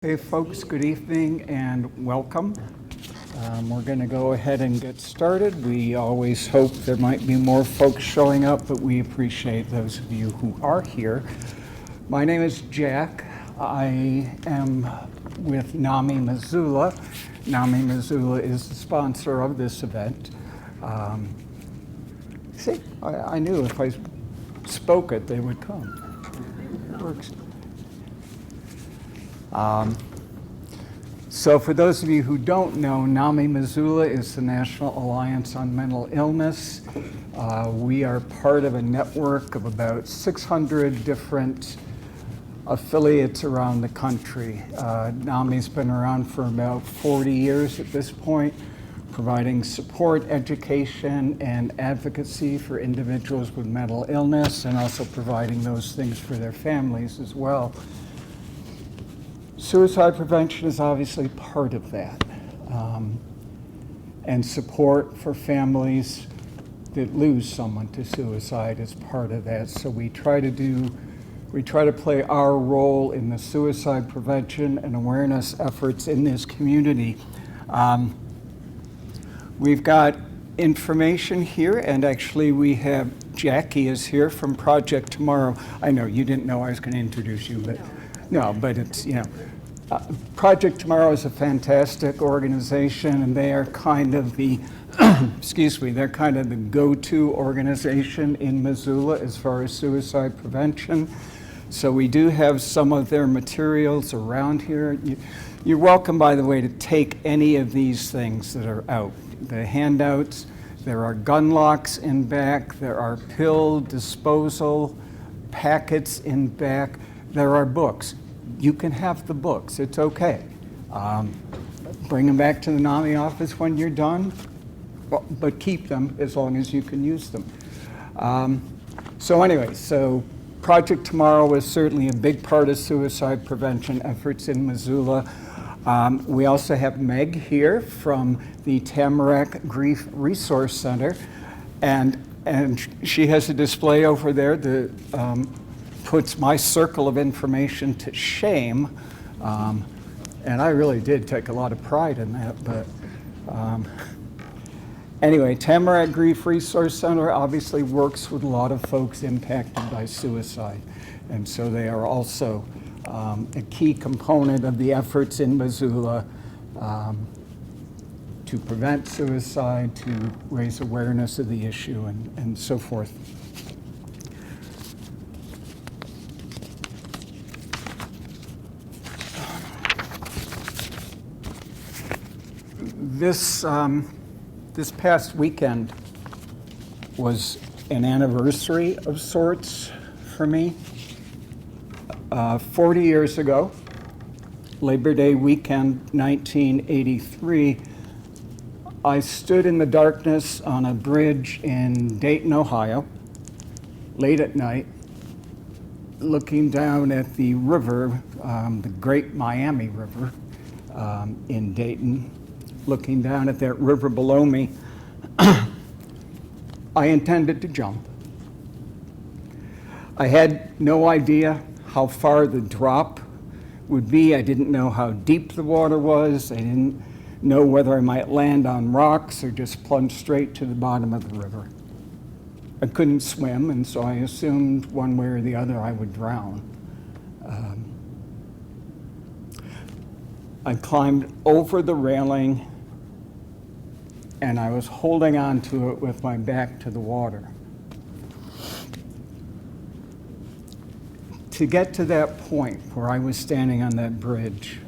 Hey folks, good evening and welcome. We're going to go ahead and get started. We always hope there might be more folks showing up, but we appreciate those of you who are here. My name is Jack. I am with NAMI Missoula. NAMI Missoula is the sponsor of this event. See, I knew if I spoke it, they would come. It works. So for those of you who don't know, NAMI Missoula is the National Alliance on Mental Illness. We are part of a network of about 600 different affiliates around the country. NAMI's been around for about 40 years at this point, providing support, education, and advocacy for individuals with mental illness, and also providing those things for their families as well. Suicide prevention is obviously part of that, and support for families that lose someone to suicide is part of that. So we try to play our role in the suicide prevention and awareness efforts in this community. We've got information here, and actually we have Jackie is here from Project Tomorrow. I know you didn't know I was going to introduce you, but no, but it's, you know. Project Tomorrow is a fantastic organization, and they are kind of the, they're kind of the go-to organization in Missoula as far as suicide prevention. So we do have some of their materials around here. You're welcome, by the way, to take any of these things that are out. The handouts, there are gun locks in back, there are pill disposal packets in back, there are books. You can have the books, it's okay. Bring them back to the NAMI office when you're done, but keep them as long as you can use them. So Project Tomorrow is certainly a big part of suicide prevention efforts in Missoula. We also have Meg here from the Tamarack Grief Resource Center, and she has a display over there that puts my circle of information to shame, and I really did take a lot of pride in that. But anyway, Tamarack Grief Resource Center obviously works with a lot of folks impacted by suicide, and so they are also a key component of the efforts in Missoula to prevent suicide, to raise awareness of the issue, and so forth. This past weekend was an anniversary of sorts for me. 40 years ago, Labor Day weekend 1983, I stood in the darkness on a bridge in Dayton, Ohio, late at night, looking down at the river, the Great Miami River in Dayton. Looking down at that river below me, I intended to jump. I had no idea how far the drop would be. I didn't know how deep the water was. I didn't know whether I might land on rocks or just plunge straight to the bottom of the river. I couldn't swim, and so I assumed one way or the other I would drown. I climbed over the railing, and I was holding on to it with my back to the water. To get to that point where I was standing on that bridge,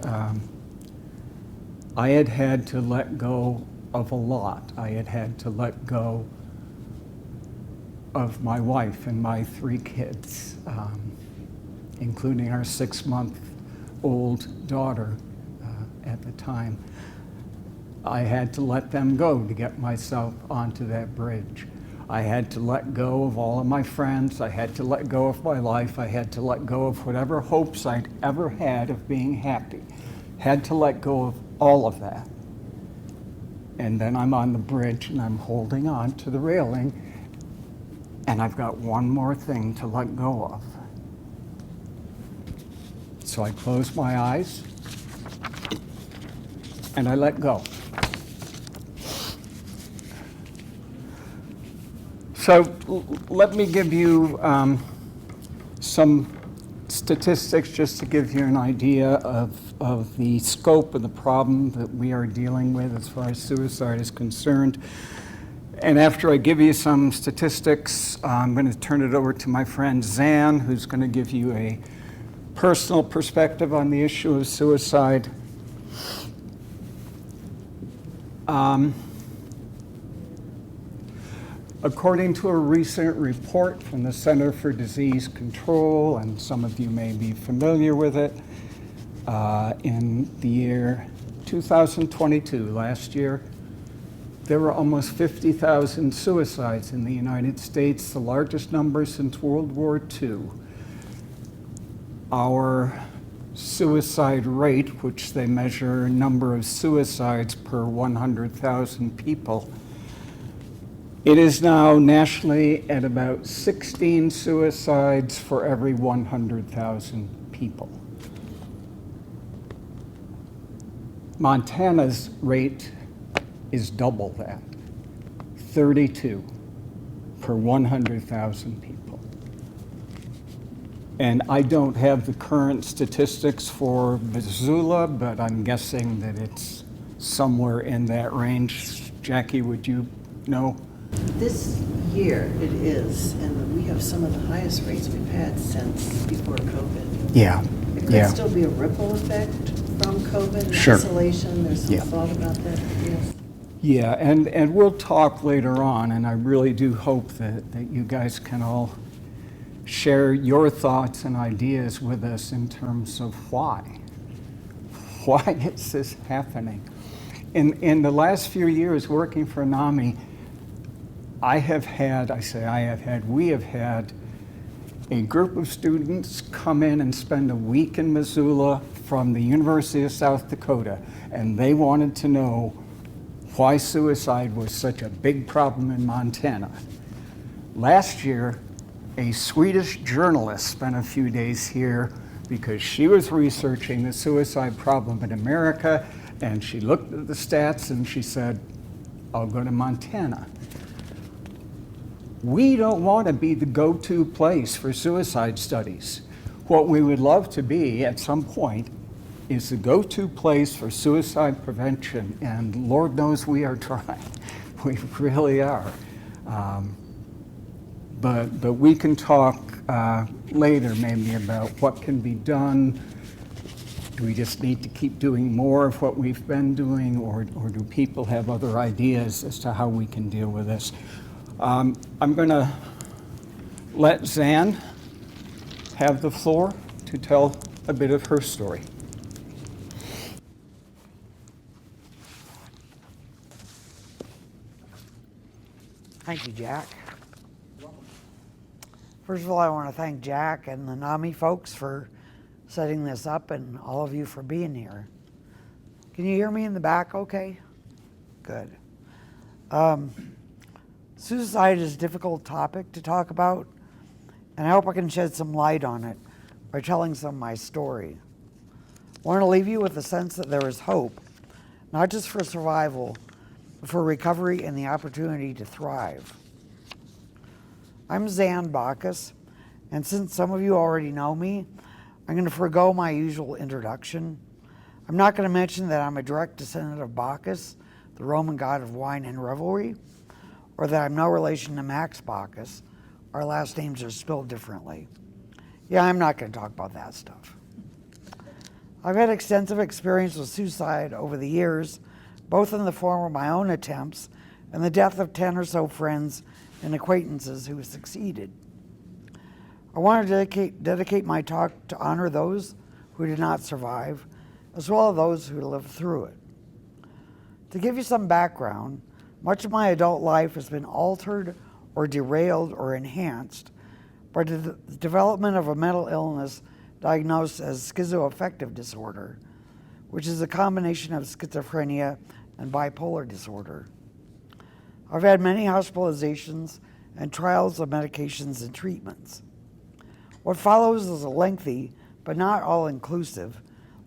I had to let go of a lot. I had to let go of my wife and my 3 kids, including our 6-month-old daughter at the time. I had to let them go to get myself onto that bridge. I had to let go of all of my friends. I had to let go of my life. I had to let go of whatever hopes I'd ever had of being happy. Had to let go of all of that. And then I'm on the bridge and I'm holding on to the railing, and I've got one more thing to let go of. So I close my eyes and I let go. So let me give you some statistics just to give you an idea of the scope of the problem that we are dealing with as far as suicide is concerned. And after I give you some statistics, I'm going to turn it over to my friend Zan, who's going to give you a personal perspective on the issue of suicide. According to a recent report from the Center for Disease Control, and some of you may be familiar with it, in the year 2022, last year, there were almost 50,000 suicides in the United States, the largest number since World War II. Our suicide rate, which they measure number of suicides per 100,000 people, it is now nationally at about 16 suicides for every 100,000 people. Montana's rate is double that, 32 per 100,000 people. And I don't have the current statistics for Missoula, but I'm guessing that it's somewhere in that range. Jackie, would you know? This year it is, and we have some of the highest rates we've had since before COVID. Yeah. It could still be a ripple effect from COVID and Sure. isolation. There's some thought about that, yes. Yeah, and we'll talk later on, and I really do hope that you guys can all share your thoughts and ideas with us in terms of why. Why is this happening? In the last few years working for NAMI, we have had a group of students come in and spend a week in Missoula from the University of South Dakota, and they wanted to know why suicide was such a big problem in Montana. Last year, a Swedish journalist spent a few days here because she was researching the suicide problem in America, and she looked at the stats and she said, I'll go to Montana. We don't want to be the go-to place for suicide studies. What we would love to be at some point is the go-to place for suicide prevention, and Lord knows we are trying. We really are. But we can talk later maybe about what can be done. Do we just need to keep doing more of what we've been doing, or do people have other ideas as to how we can deal with this? I'm going to let Zan have the floor to tell a bit of her story. Thank you, Jack. First of all, I want to thank Jack and the NAMI folks for setting this up, and all of you for being here. Can you hear me in the back okay? Good. Suicide is a difficult topic to talk about, and I hope I can shed some light on it by telling some of my story. I want to leave you with a sense that there is hope, not just for survival, but for recovery and the opportunity to thrive. I'm Zan Bacchus, and since some of you already know me, I'm going to forego my usual introduction. I'm not going to mention that I'm a direct descendant of Bacchus, the Roman god of wine and revelry, or that I'm no relation to Max Bacchus. Our last names are spelled differently. Yeah, I'm not going to talk about that stuff. I've had extensive experience with suicide over the years, both in the form of my own attempts and the death of 10 or so friends and acquaintances who succeeded. I want to dedicate my talk to honor those who did not survive, as well as those who lived through it. To give you some background, much of my adult life has been altered or derailed or enhanced by the development of a mental illness diagnosed as schizoaffective disorder, which is a combination of schizophrenia and bipolar disorder. I've had many hospitalizations and trials of medications and treatments. What follows is a lengthy, but not all-inclusive,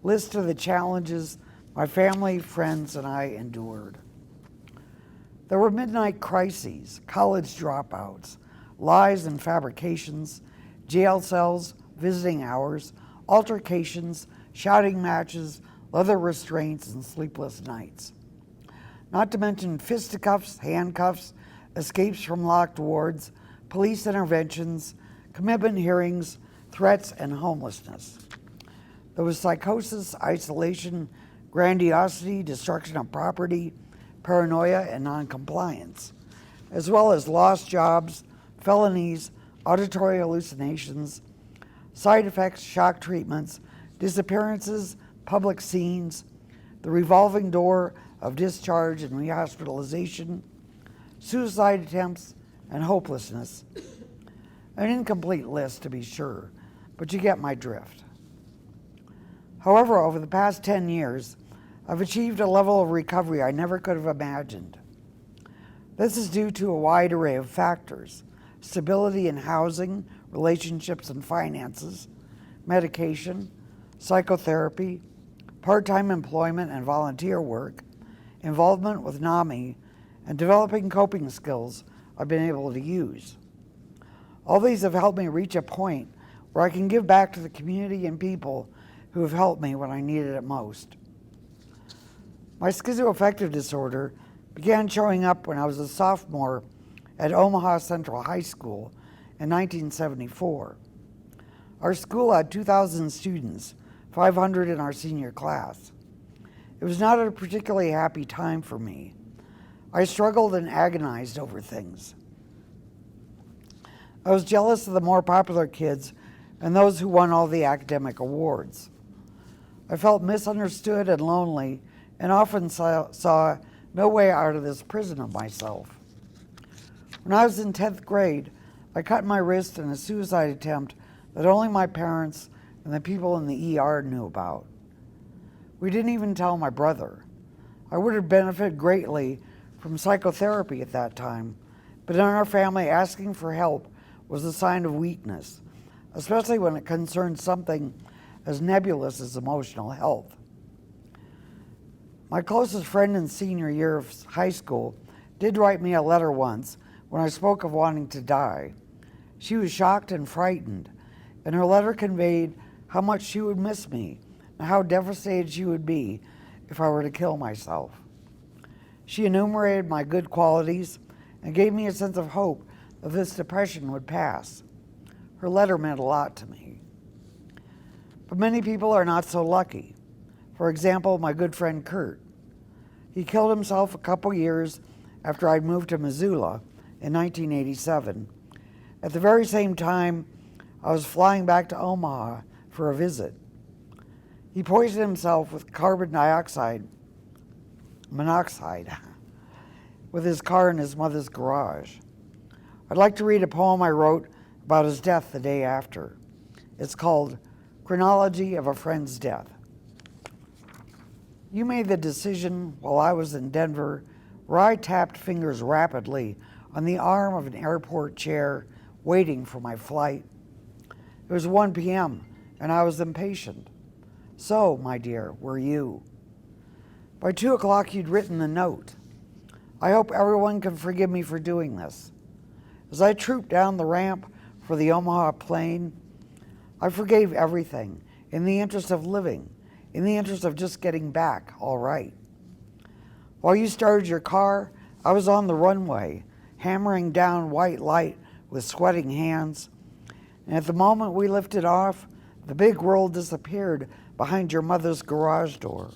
list of the challenges my family, friends, and I endured. There were midnight crises, college dropouts, lies and fabrications, jail cells, visiting hours, altercations, shouting matches, leather restraints, and sleepless nights. Not to mention fisticuffs, handcuffs, escapes from locked wards, police interventions, commitment hearings, threats, and homelessness. There was psychosis, isolation, grandiosity, destruction of property, paranoia, and noncompliance, as well as lost jobs, felonies, auditory hallucinations, side effects, shock treatments, disappearances, public scenes, the revolving door of discharge and rehospitalization, suicide attempts, and hopelessness. An incomplete list, to be sure, but you get my drift. However, over the past 10 years, I've achieved a level of recovery I never could have imagined. This is due to a wide array of factors: stability in housing, relationships and finances, medication, psychotherapy, part-time employment and volunteer work, involvement with NAMI, and developing coping skills I've been able to use. All these have helped me reach a point where I can give back to the community and people who have helped me when I needed it most. My schizoaffective disorder began showing up when I was a sophomore at Omaha Central High School in 1974. Our school had 2,000 students, 500 in our senior class. It was not a particularly happy time for me. I struggled and agonized over things. I was jealous of the more popular kids and those who won all the academic awards. I felt misunderstood and lonely and often saw no way out of this prison of myself. When I was in 10th grade, I cut my wrist in a suicide attempt that only my parents and the people in the ER knew about. We didn't even tell my brother. I would have benefited greatly from psychotherapy at that time, but in our family, asking for help was a sign of weakness, especially when it concerned something as nebulous as emotional health. My closest friend in senior year of high school did write me a letter once when I spoke of wanting to die. She was shocked and frightened, and her letter conveyed how much she would miss me and how devastated she would be if I were to kill myself. She enumerated my good qualities and gave me a sense of hope that this depression would pass. Her letter meant a lot to me. But many people are not so lucky. For example, my good friend Kurt. He killed himself a couple years after I'd moved to Missoula in 1987. At the very same time, I was flying back to Omaha for a visit. He poisoned himself with carbon monoxide, with his car in his mother's garage. I'd like to read a poem I wrote about his death the day after. It's called Chronology of a Friend's Death. You made the decision while I was in Denver, where I tapped fingers rapidly on the arm of an airport chair, waiting for my flight. It was 1 p.m., and I was impatient. So, my dear, were you. By 2 o'clock, you'd written the note. I hope everyone can forgive me for doing this. As I trooped down the ramp for the Omaha plane, I forgave everything in the interest of living, in the interest of just getting back all right. While you started your car, I was on the runway, hammering down white light with sweating hands. And at the moment we lifted off, the big world disappeared behind your mother's garage door.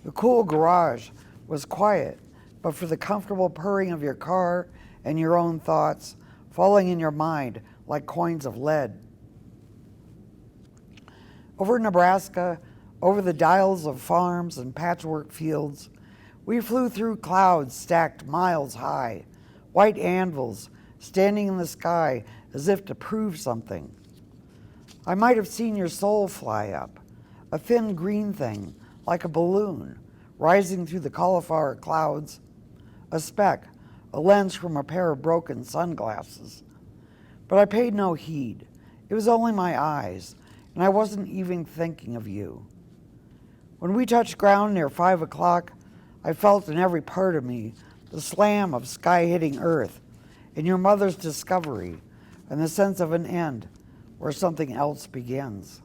The cool garage was quiet, but for the comfortable purring of your car and your own thoughts falling in your mind like coins of lead. Over Nebraska, over the dials of farms and patchwork fields, we flew through clouds stacked miles high, white anvils standing in the sky as if to prove something. I might have seen your soul fly up, a thin green thing like a balloon rising through the cauliflower clouds, a speck, a lens from a pair of broken sunglasses. But I paid no heed. It was only my eyes, and I wasn't even thinking of you. When we touched ground near 5 o'clock, I felt in every part of me the slam of sky hitting earth, and your mother's discovery, and the sense of an end where something else begins.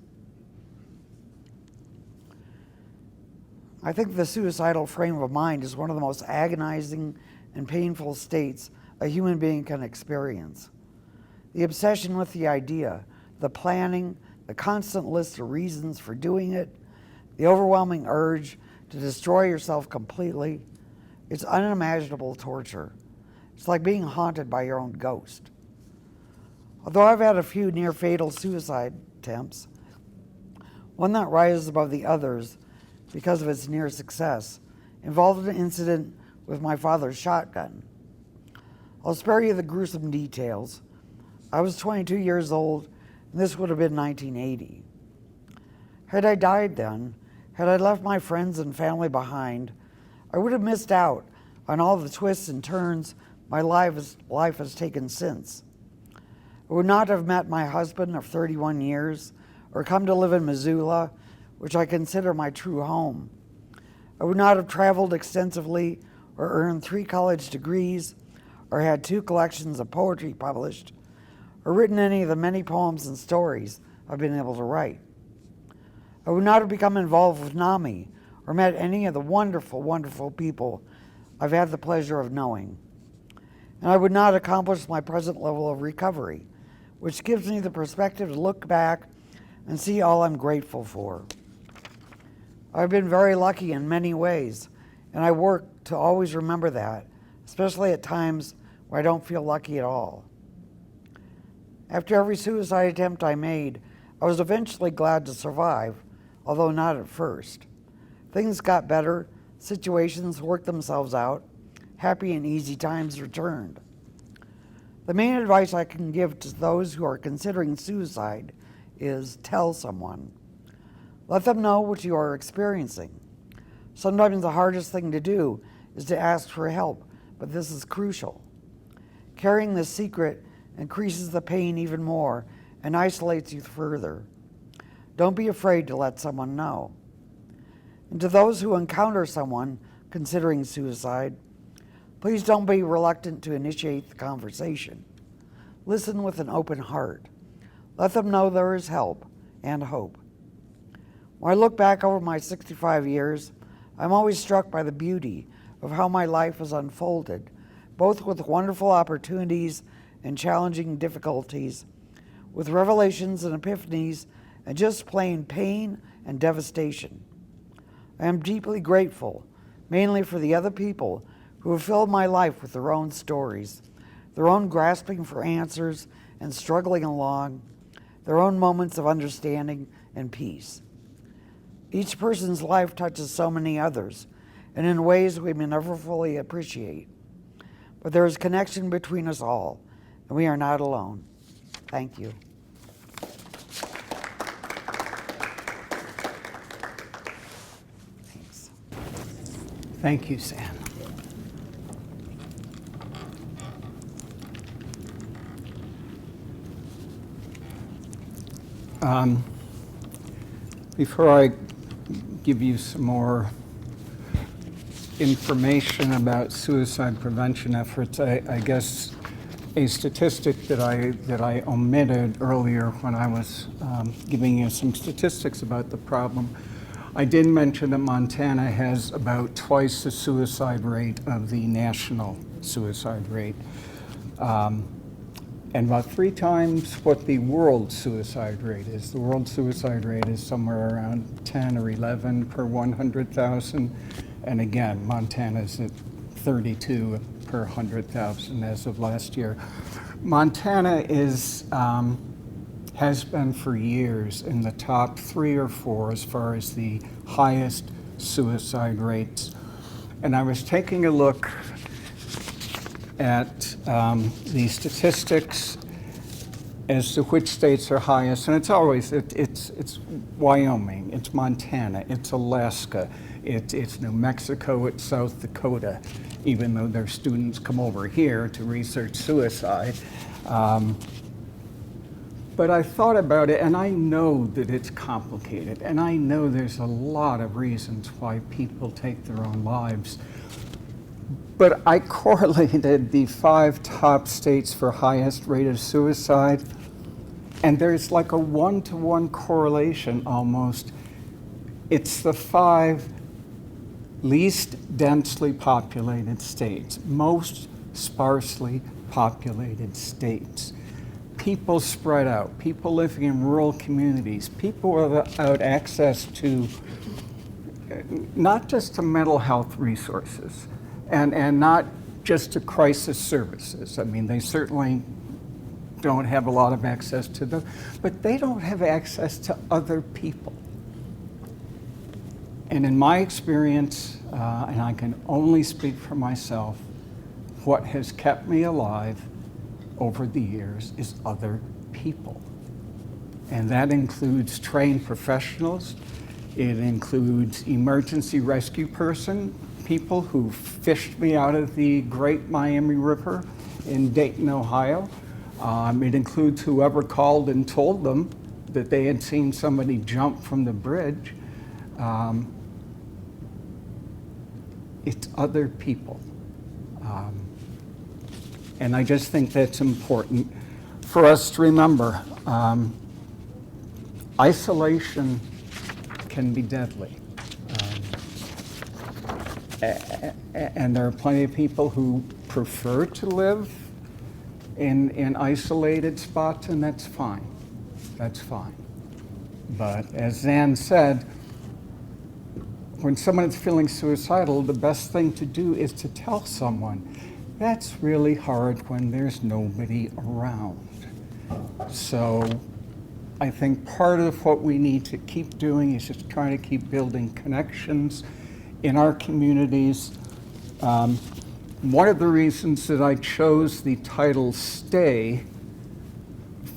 I think the suicidal frame of mind is one of the most agonizing and painful states a human being can experience. The obsession with the idea, the planning, the constant list of reasons for doing it, the overwhelming urge to destroy yourself completely, it's unimaginable torture. It's like being haunted by your own ghost. Although I've had a few near-fatal suicide attempts, one that rises above the others because of its near success involved an incident with my father's shotgun. I'll spare you the gruesome details. I was 22 years old, and this would have been 1980. Had I died then, had I left my friends and family behind, I would have missed out on all the twists and turns my life has taken since. I would not have met my husband of 31 years or come to live in Missoula, which I consider my true home. I would not have traveled extensively or earned 3 college degrees or had 2 collections of poetry published or written any of the many poems and stories I've been able to write. I would not have become involved with NAMI or met any of the wonderful, wonderful people I've had the pleasure of knowing. And I would not accomplish my present level of recovery, which gives me the perspective to look back and see all I'm grateful for. I've been very lucky in many ways, and I work to always remember that, especially at times where I don't feel lucky at all. After every suicide attempt I made, I was eventually glad to survive, although not at first. Things got better, situations worked themselves out, happy and easy times returned. The main advice I can give to those who are considering suicide is tell someone. Let them know what you are experiencing. Sometimes the hardest thing to do is to ask for help, but this is crucial. Carrying this secret increases the pain even more and isolates you further. Don't be afraid to let someone know. And to those who encounter someone considering suicide, please don't be reluctant to initiate the conversation. Listen with an open heart. Let them know there is help and hope. When I look back over my 65 years, I'm always struck by the beauty of how my life has unfolded, both with wonderful opportunities and challenging difficulties, with revelations and epiphanies and just plain pain and devastation. I am deeply grateful, mainly for the other people who have filled my life with their own stories, their own grasping for answers and struggling along, their own moments of understanding and peace. Each person's life touches so many others, and in ways we may never fully appreciate. But there is connection between us all, and we are not alone. Thank you. Thanks. Thank you, Sam. Before I give you some more information about suicide prevention efforts, I guess a statistic that I omitted earlier when I was giving you some statistics about the problem. I did mention that Montana has about twice the suicide rate of the national suicide rate, and about 3 times what the world suicide rate is. The world suicide rate is somewhere around 10 or 11 per 100,000, and again, Montana's at 32 per 100,000 as of last year. Montana has been for years in the top 3 or 4 as far as the highest suicide rates. And I was taking a look at the statistics as to which states are highest, and it's always, it's Wyoming, it's Montana, it's Alaska, it's New Mexico, it's South Dakota, even though their students come over here to research suicide. But I thought about it, and I know that it's complicated, and I know there's a lot of reasons why people take their own lives. But I correlated the 5 top states for highest rate of suicide, and there's like a 1-to-1 correlation almost. It's the 5 least densely populated states, most sparsely populated states. People spread out, people living in rural communities, people without access to not just to mental health resources and not just to crisis services. I mean, they certainly don't have a lot of access to them, but they don't have access to other people. And in my experience, and I can only speak for myself, what has kept me alive over the years is other people. And that includes trained professionals. It includes emergency rescue people who fished me out of the Great Miami River in Dayton, Ohio. It includes whoever called and told them that they had seen somebody jump from the bridge. It's other people. And I just think that's important for us to remember. Isolation can be deadly. And there are plenty of people who prefer to live in isolated spots, and that's fine. That's fine. But as Zan said, when someone is feeling suicidal, the best thing to do is to tell someone. That's really hard when there's nobody around. So I think part of what we need to keep doing is just trying to keep building connections in our communities. One of the reasons that I chose the title Stay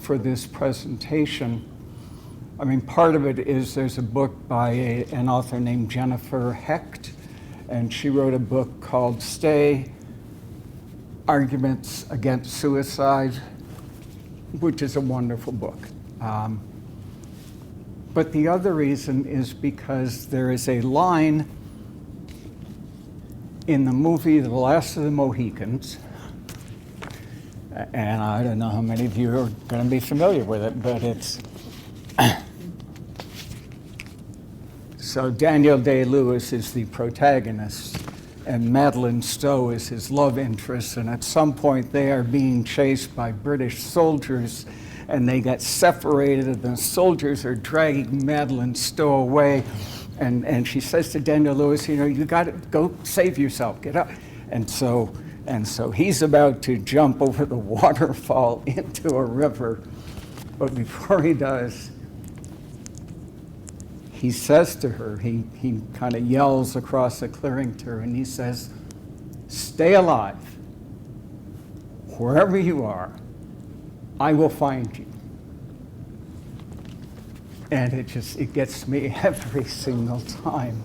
for this presentation, I mean, part of it is there's a book by an author named Jennifer Hecht, and she wrote a book called Stay, Arguments Against Suicide, which is a wonderful book. But the other reason is because there is a line in the movie The Last of the Mohicans, and I don't know how many of you are going to be familiar with it, but it's so Daniel Day-Lewis is the protagonist, and Madeleine Stowe is his love interest, and at some point they are being chased by British soldiers, and they get separated, and the soldiers are dragging Madeleine Stowe away, and she says to Daniel Lewis, you know, you got to go save yourself, get up. And so he's about to jump over the waterfall into a river, but before he does, he says to her, he kind of yells across the clearing to her, and he says, stay alive. Wherever you are, I will find you. And it gets me every single time.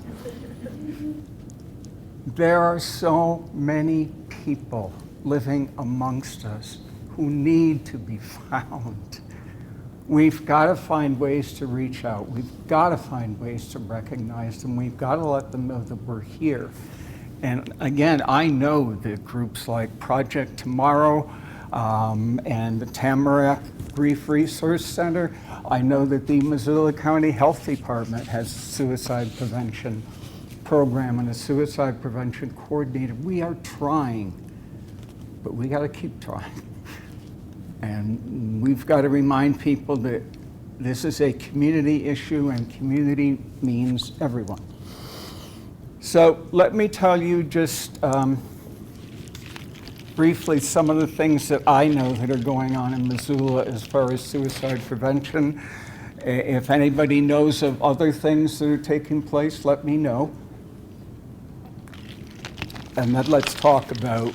There are so many people living amongst us who need to be found. We've got to find ways to reach out. We've got to find ways to recognize them. We've got to let them know that we're here. And again, I know that groups like Project Tomorrow and the Tamarack Grief Resource Center, I know that the Missoula County Health Department has a suicide prevention program and a suicide prevention coordinator. We are trying, but we got to keep trying. And we've got to remind people that this is a community issue, and community means everyone. So let me tell you just briefly some of the things that I know that are going on in Missoula as far as suicide prevention. If anybody knows of other things that are taking place, let me know. And then let's talk about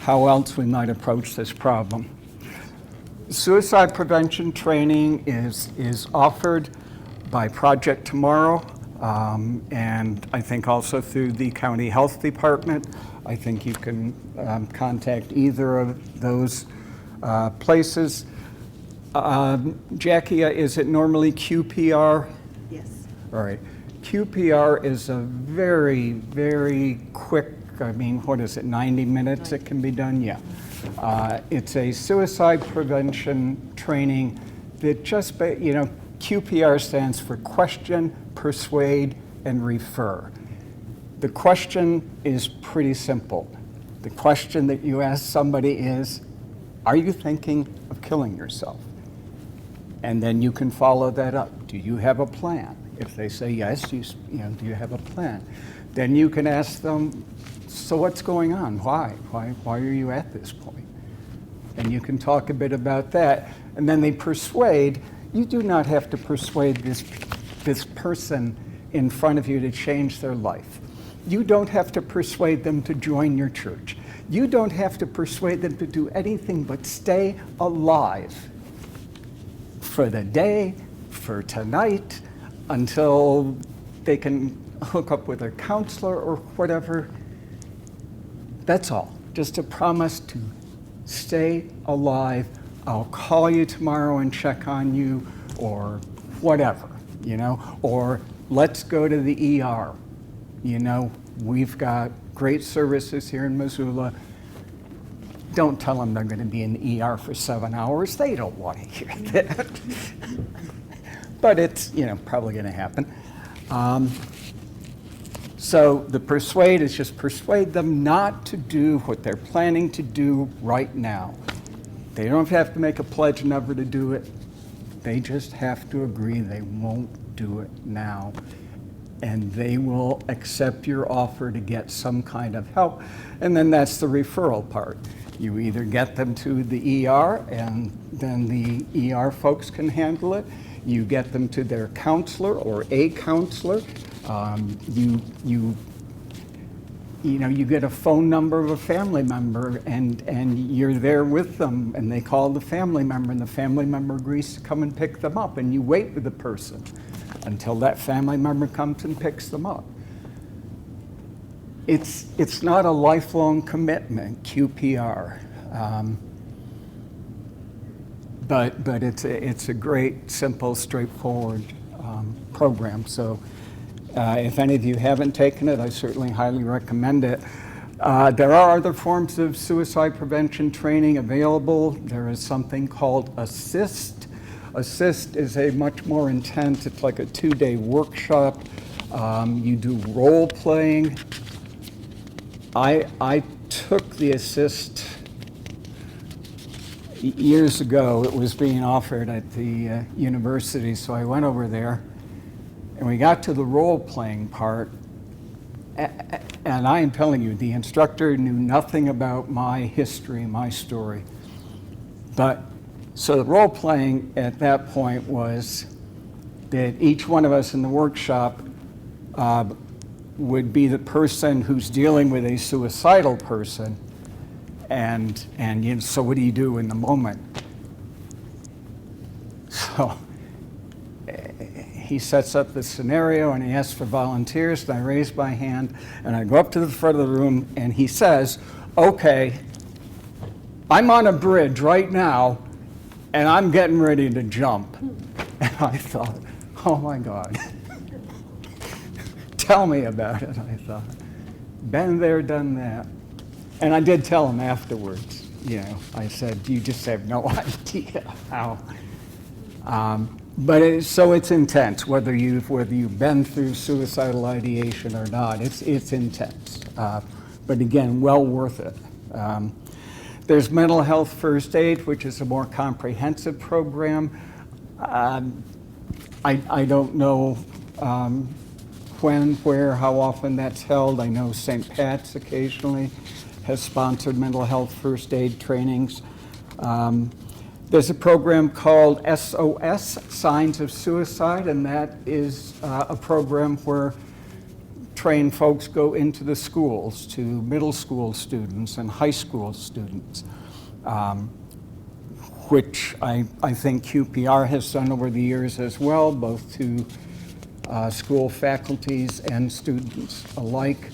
how else we might approach this problem. Suicide prevention training is offered by Project Tomorrow, and I think also through the County Health Department. I think you can contact either of those places. Jackie, is it normally QPR? Yes. All right. QPR is a very, very quick, I mean, what is it, 90 minutes it can be done? Yeah. It's a suicide prevention training that just, QPR stands for question, persuade, and refer. The question is pretty simple. The question that you ask somebody is, are you thinking of killing yourself? And then you can follow that up. Do you have a plan? If they say yes, do you have a plan? Then you can ask them, so what's going on? Why are you at this point? And you can talk a bit about that. And then they persuade. You do not have to persuade this person in front of you to change their life. You don't have to persuade them to join your church. You don't have to persuade them to do anything but stay alive for the day, for tonight, until they can hook up with a counselor or whatever. That's all. Just a promise to stay alive. I'll call you tomorrow and check on you, or whatever, or let's go to the ER. We've got great services here in Missoula. Don't tell them they're going to be in the ER for 7 hours. They don't want to hear that. But it's, probably going to happen. So the persuade is just persuade them not to do what they're planning to do right now. They don't have to make a pledge never to do it. They just have to agree they won't do it now. And they will accept your offer to get some kind of help. And then that's the referral part. You either get them to the ER, and then the ER folks can handle it. You get them to their counselor or a counselor. You get a phone number of a family member, and you're there with them, and they call the family member, and the family member agrees to come and pick them up, and you wait with the person until that family member comes and picks them up. It's not a lifelong commitment, QPR, but it's a great, simple, straightforward program. So if any of you haven't taken it, I certainly highly recommend it. There are other forms of suicide prevention training available. There is something called ASSIST. ASSIST is a much more intense, it's like a 2-day workshop. You do role playing. I took the ASSIST years ago. It was being offered at the university, so I went over there, and we got to the role playing part, and I am telling you, the instructor knew nothing about my history, my story. So the role playing at that point was that each one of us in the workshop would be the person who's dealing with a suicidal person, and so what do you do in the moment? So he sets up the scenario and he asks for volunteers, and I raise my hand and I go up to the front of the room, and he says, okay, I'm on a bridge right now and I'm getting ready to jump. And I thought, oh my God. Tell me about it, I thought. Been there, done that. And I did tell him afterwards, I said, you just have no idea how. But so it's intense, whether you've been through suicidal ideation or not, it's intense. But again, well worth it. There's mental health first aid, which is a more comprehensive program. I don't know when, where, how often that's held. I know St. Pat's occasionally has sponsored mental health first aid trainings. There's a program called SOS, Signs of Suicide, and that is a program where trained folks go into the schools to middle school students and high school students, which I think QPR has done over the years as well, both to school faculties and students alike.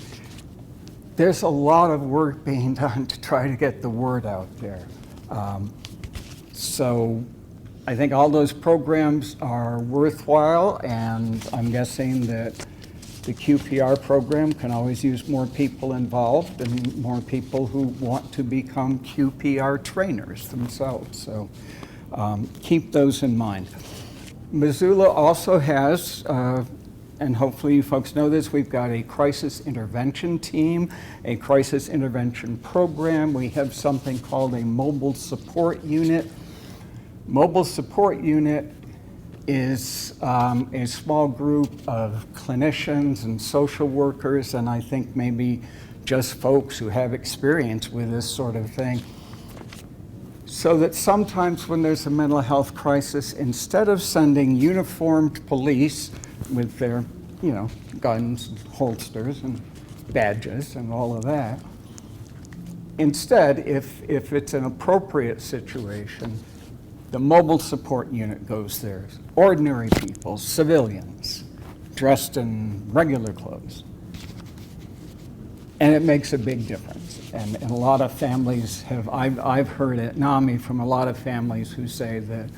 There's a lot of work being done to try to get the word out there. So I think all those programs are worthwhile, and I'm guessing that the QPR program can always use more people involved and more people who want to become QPR trainers themselves. So keep those in mind. Missoula also has, and hopefully you folks know this, we've got a crisis intervention team, a crisis intervention program. We have something called a mobile support unit. Mobile support unit is a small group of clinicians and social workers, and I think maybe just folks who have experience with this sort of thing, so that sometimes when there's a mental health crisis, instead of sending uniformed police with their, guns, and holsters, and badges, and all of that, instead, if it's an appropriate situation, the mobile support unit goes there. Ordinary people, civilians, dressed in regular clothes. And it makes a big difference. And a lot of families I've heard at NAMI from a lot of families who say that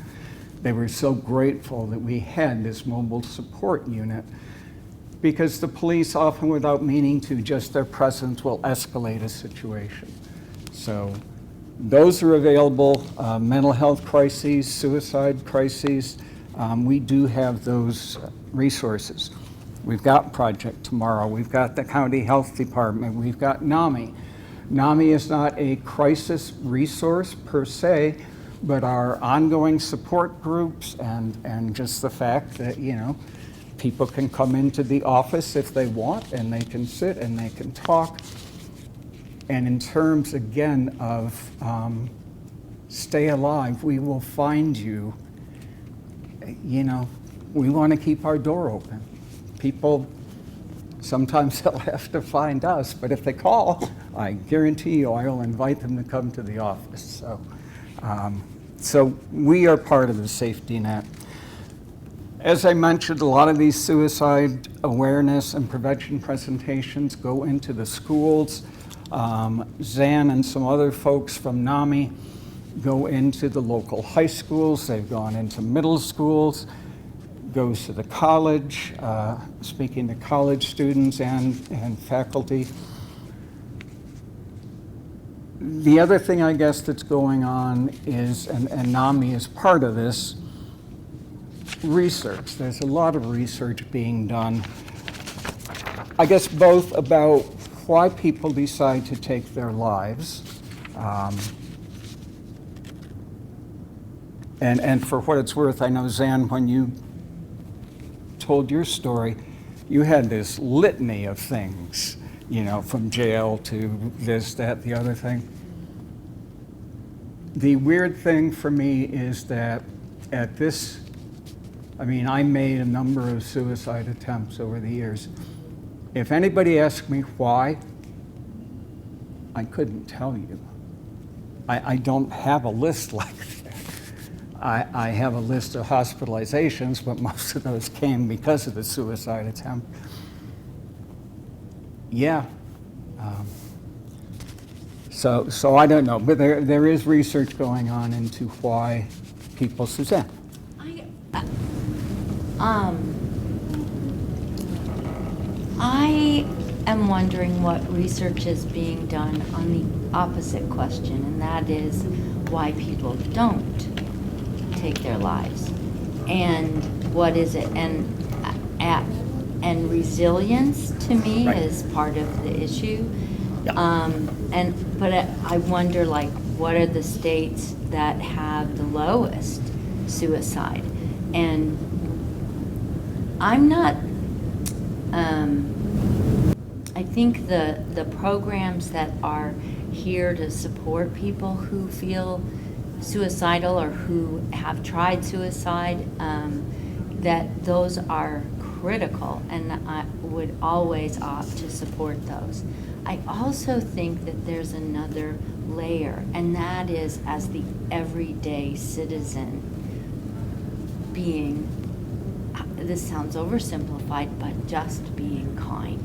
they were so grateful that we had this mobile support unit, because the police, often without meaning to, just their presence will escalate a situation. So those are available. Mental health crises, suicide crises, we do have those resources. We've got Project Tomorrow, we've got the County Health Department, we've got NAMI. NAMI is not a crisis resource per se, but our ongoing support groups and just the fact that, people can come into the office if they want, and they can sit and they can talk. And in terms, again, of stay alive, we will find you. We want to keep our door open. People, sometimes they'll have to find us, but if they call, I guarantee you I will invite them to come to the office. So we are part of the safety net. As I mentioned, a lot of these suicide awareness and prevention presentations go into the schools. Zan and some other folks from NAMI go into the local high schools. They've gone into middle schools, goes to the college, speaking to college students and faculty. The other thing, I guess, that's going on is, and NAMI is part of this, research. There's a lot of research being done, I guess, both about why people decide to take their lives, and for what it's worth, I know, Zan, when you told your story, you had this litany of things, from jail to this, that, the other thing. The weird thing for me is that at this, I made a number of suicide attempts over the years. If anybody asked me why, I couldn't tell you. I don't have a list like that. I have a list of hospitalizations, but most of those came because of the suicide attempt. Yeah. So I don't know, but there is research going on into why people suicide. I am wondering what research is being done on the opposite question, and that is why people don't take their lives, and what is it, and resilience to me Right. is part of the issue. Yeah. But I wonder, what are the states that have the lowest suicide? And I'm not, I think the programs that are here to support people who feel suicidal or who have tried suicide, that those are critical, and I would always opt to support those. I also think that there's another layer, and that is, as the everyday citizen, being, this sounds oversimplified, but just being kind.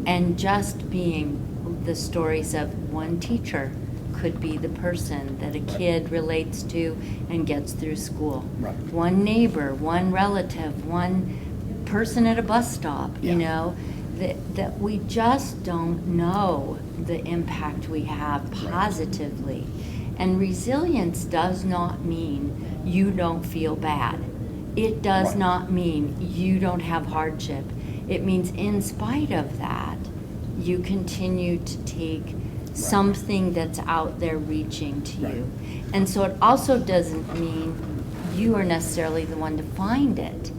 And just being the stories of one teacher could be the person that a kid relates to and gets through school. Right. One neighbor, one relative, one person at a bus stop, Yeah. you know, that we just don't know the impact we have positively. And resilience does not mean you don't feel bad. It does Right. not mean you don't have hardship. It means in spite of that, you continue to take something that's out there reaching to Right. you. And so it also doesn't mean you are necessarily the one to find it,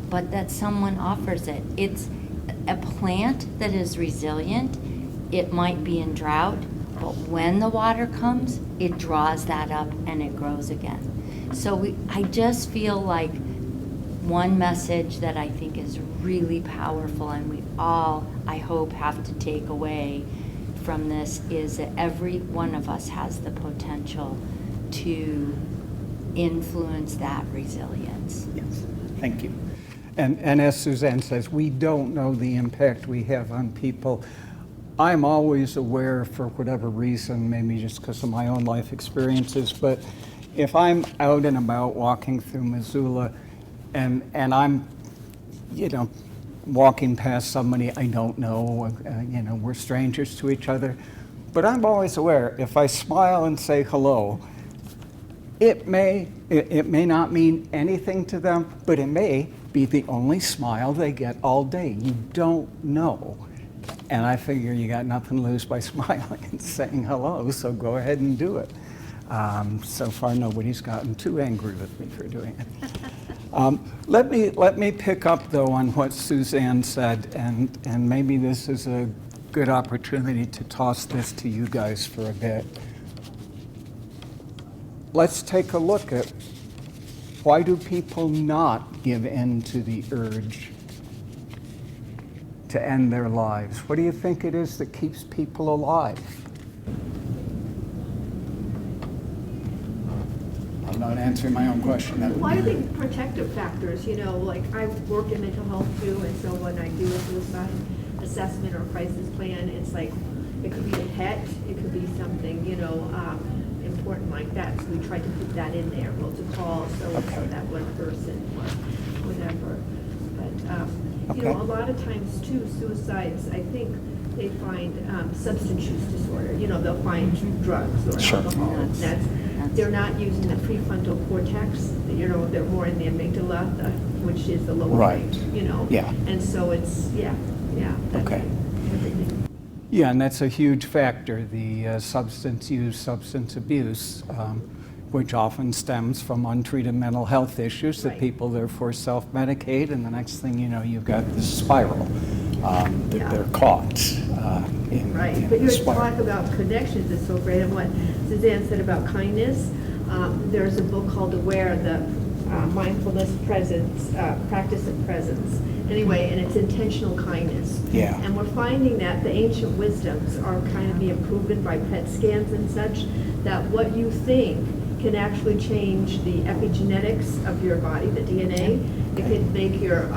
but that someone offers it. It's a plant that is resilient. It might be in drought, but when the water comes, it draws that up and it grows again. So I just feel like one message that I think is really powerful, and we all, I hope, have to take away from this, is that every one of us has the potential to influence that resilience. Yes, thank you. And as Suzanne says, we don't know the impact we have on people. I'm always aware, for whatever reason, maybe just because of my own life experiences, but if I'm out and about walking through Missoula and I'm, walking past somebody I don't know, we're strangers to each other, but I'm always aware, if I smile and say hello, it may not mean anything to them, but it may be the only smile they get all day. You don't know. And I figure you got nothing to lose by smiling and saying hello, so go ahead and do it. So far, nobody's gotten too angry with me for doing it. Let me pick up, though, on what Suzanne said, and maybe this is a good opportunity to toss this to you guys for a bit. Let's take a look at, why do people not give in to the urge to end their lives? What do you think it is that keeps people alive? I'm not answering my own question. That would Well, I be think protective factors, like I work in mental health too, and so when I do a suicide assessment or crisis plan, it's like, it could be a pet, it could be something, important like that, so we try to put that in there, well, to call so that one person or whatever. But, Okay. a lot of times too, suicides, I think they find substance use disorder, they'll find drugs or Sure. alcohol. And they're not using the prefrontal cortex, they're more in the amygdala, which is the lower Right. brain, Yeah. And so it's, that's Okay. everything. Yeah, and that's a huge factor, the substance use, substance abuse, which often stems from untreated mental health issues that Right. people therefore self-medicate, and the next thing you know, you've got this spiral that Yeah. they're caught in. Right, in but the your spiral. talk about connections is so great, and what Suzanne said about kindness, there's a book called Aware, the mindfulness presence, practice of presence, anyway, and it's intentional kindness. Yeah. And we're finding that the ancient wisdoms are kind of being proven by PET scans and such, that what you think can actually change the epigenetics of your body, the DNA. It can make your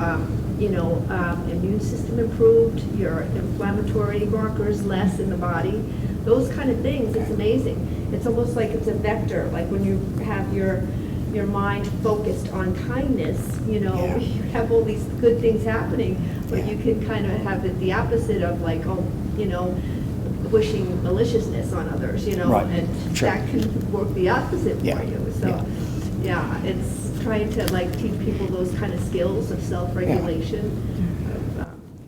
immune system improved, your inflammatory markers less in the body, those kind of things. It's amazing. It's almost like it's a vector, like when you have your mind focused on kindness, you have all these good things happening, but you can kind of have the opposite of like, wishing maliciousness on others, Right. and Sure. that can work the opposite Yeah. for you. So, it's trying to teach people those kind of skills of self-regulation.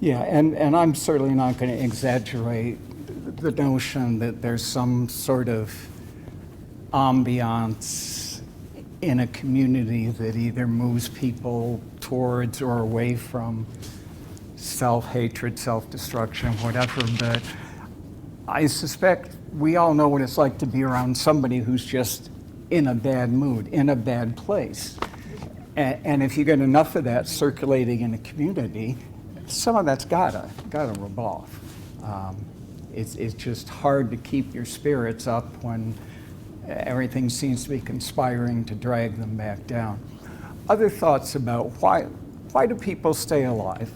Yeah, and I'm certainly not going to exaggerate the notion that there's some sort of ambiance in a community that either moves people towards or away from self-hatred, self-destruction, whatever, but I suspect we all know what it's like to be around somebody who's just in a bad mood, in a bad place. And if you get enough of that circulating in a community, some of that's gotta rub off. It's just hard to keep your spirits up when everything seems to be conspiring to drag them back down. Other thoughts about why do people stay alive?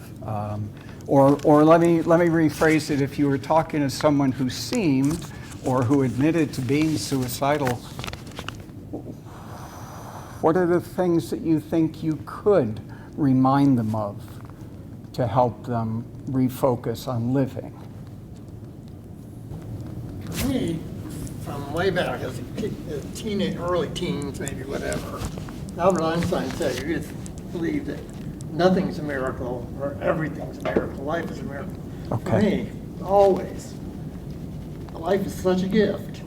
Or let me rephrase it. If you were talking to someone who seemed or who admitted to being suicidal, what are the things that you think you could remind them of to help them refocus on living? For me, from way back as a teenage, early teens, maybe whatever, Albert Einstein said, you just believe that nothing's a miracle or everything's a miracle. Life is a miracle. Okay. For me, always, life is such a gift.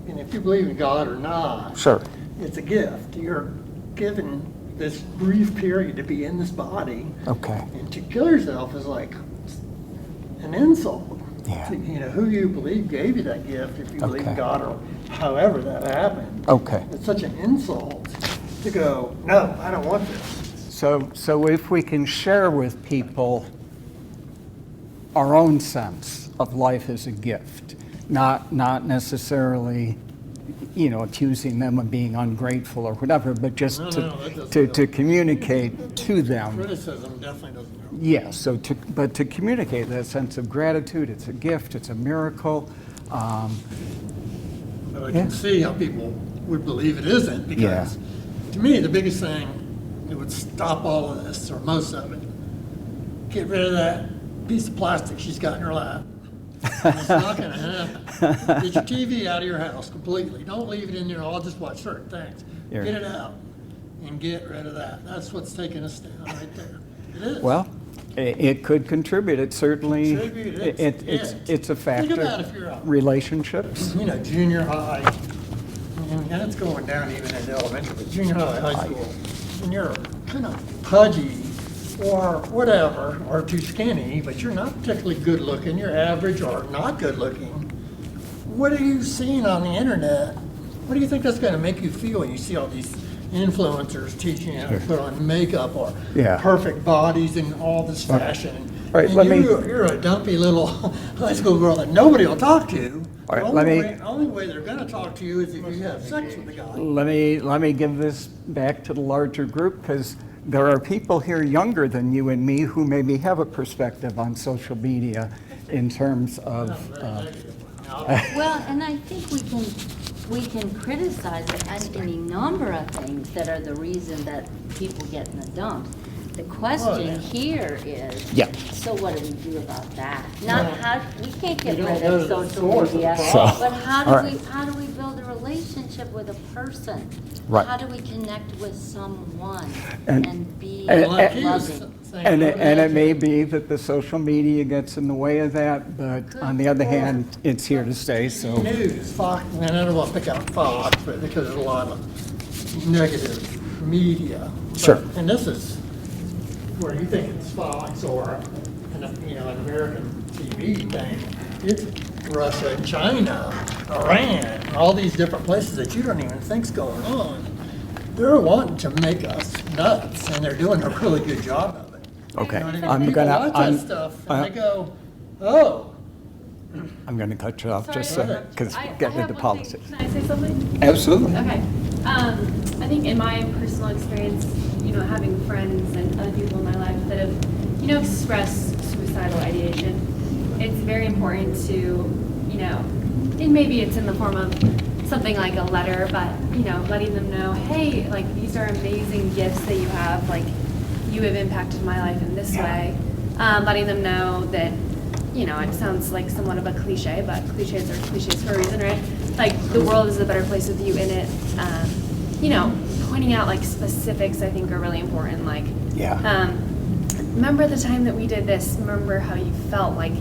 And if you believe in God or not, Sure. it's a gift. You're given this brief period to be in this body. Okay. And to kill yourself is like an insult. Yeah. You know, who you believe gave you that gift, if you believe in Okay. God or however that happened. Okay. It's such an insult to go, no, I don't want this. So if we can share with people our own sense of life as a gift, not necessarily, accusing them of being ungrateful or whatever, but just No, that doesn't to help. communicate to them. Criticism definitely doesn't help. Yeah, but to communicate that sense of gratitude, it's a gift, it's a miracle. But I Yeah. can see how people would believe it isn't, because to me, the biggest thing that would stop all of this, or most of it, get rid of that piece of plastic she's got in her lap. And it's not gonna happen. Get your TV out of your house completely. Don't leave it in there, I'll just watch certain things. Yeah. Get it out and get rid of that. That's what's taking us down right there. It is. Well, it could contribute. It certainly, Contribute, it's a factor. Think about if you're out. Relationships. Junior high, and that's going down even into elementary, but junior high school, and you're kind of pudgy or whatever, or too skinny, but you're not particularly good looking, you're average or not good looking. What are you seeing on the internet? What do you think that's going to make you feel when you see all these influencers teaching you how to put on makeup or Yeah. perfect bodies and all this fashion? Right, And let me- you're a dumpy little high school girl that nobody will talk to. All right, The let me- only way they're going to talk to you is if you have sex with the guy. Let me give this back to the larger group, because there are people here younger than you and me who maybe have a perspective on social media in terms of. Well, and I think we can criticize it as any number of things that are the reason that people get in the dumps. The question here is, Yeah. so what do we do about that? Not how, we can't get We don't rid go of to the social source of the media, problem. but All right. how do we build a relationship with a person? Right. How do we connect with someone And- and be and- Like he was loving? saying, And it may be that the social media gets in the way of that, but on the other hand, it's here to stay, so. News, Fox, and I don't want to pick out Fox, but because there's a lot of negative media. Sure. And this is where you think it's Fox or an American TV thing. It's Russia and China, Iran, all these different places that you don't even think's going on. They're wanting to make us nuts, and they're doing a really good job of it. Okay, You know what I mean? I'm People gonna, watch I'm, that stuff and they go, oh. I'm gonna cut you off just Sorry. because I we're getting have into one thing. politics. Can I say something? Absolutely. Okay. I think in my personal experience, having friends and other people in my life that have, expressed suicidal ideation, it's very important to, and maybe it's in the form of something like a letter, but, letting them know, hey, like, these are amazing gifts that you have, like, you have impacted my life in this way. Letting them know that, it sounds like somewhat of a cliche, but cliches are cliches for a reason, right? Like, the world is a better place with you in it. Pointing out, like, specifics I think are really important. Like, remember the time that we did this? Remember how you felt like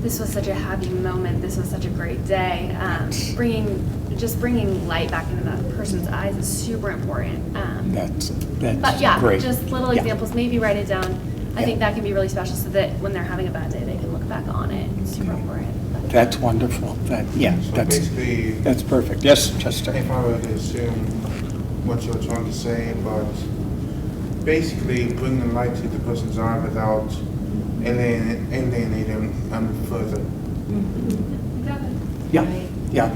this was such a happy moment. This was such a great day. Bringing light back into that person's eyes is super important. That's But yeah, great. just little Yeah. examples. Maybe write it down. I Yeah. think that can be really special, so that when they're having a bad day, they can look back on it. It's super important. But- That's wonderful. Basically, That's perfect. Yes, Chester. if I were to assume what you're trying to say, but basically bringing light to the person's eye without alienating them further. Exactly. Yeah.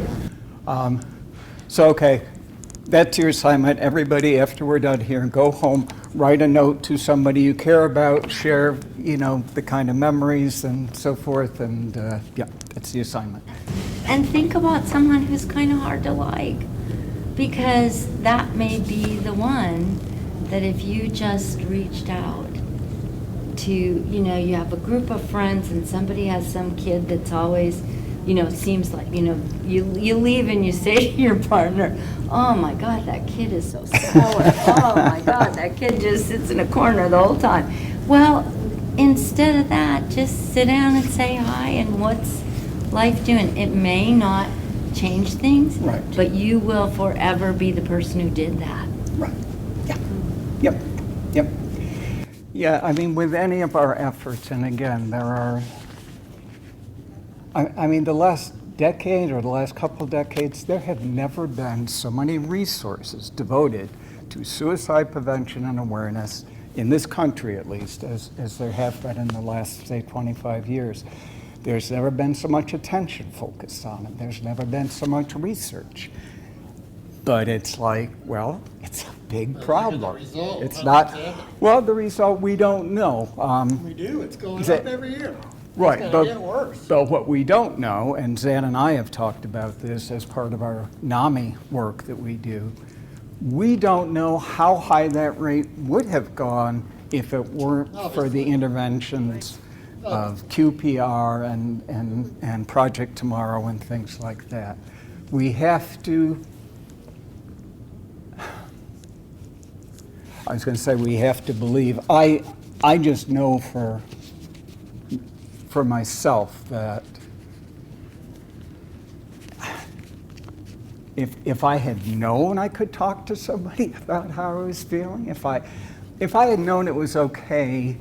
So, okay, that's your assignment. Everybody, after we're done here, go home, write a note to somebody you care about, share, the kind of memories and so forth, and yeah, that's the assignment. and think about someone who's kind of hard to like, because that may be the one that if you just reached out to, you have a group of friends and somebody has some kid that's always, seems like, you leave and you say to your partner, oh my God, that kid is so sour. Oh my God, that kid just sits in a corner the whole time. Well, instead of that, just sit down and say hi and what's life doing? It may not change things, Right. but you will forever be the person who did that. Right. Yeah. Yep. Yep. Yeah, I mean, with any of our efforts, and again, there are, I mean, the last decade or the last couple decades, there have never been so many resources devoted to suicide prevention and awareness in this country, at least, as there have been in the last, say, 25 years. There's never been so much attention focused on it. There's never been so much research. But it's like, well, it's a big problem. It's not, well, the result we don't know. We do, it's going Is it- up every year. Right, It's but, gonna get worse. but what we don't know, and Zan and I have talked about this as part of our NAMI work that we do, we don't know how high that rate would have gone if it weren't for the interventions of QPR and Project Tomorrow and things like that. We have to, I was going to say we have to believe. I just know for myself that if I had known I could talk to somebody about how I was feeling, if I had known it was okay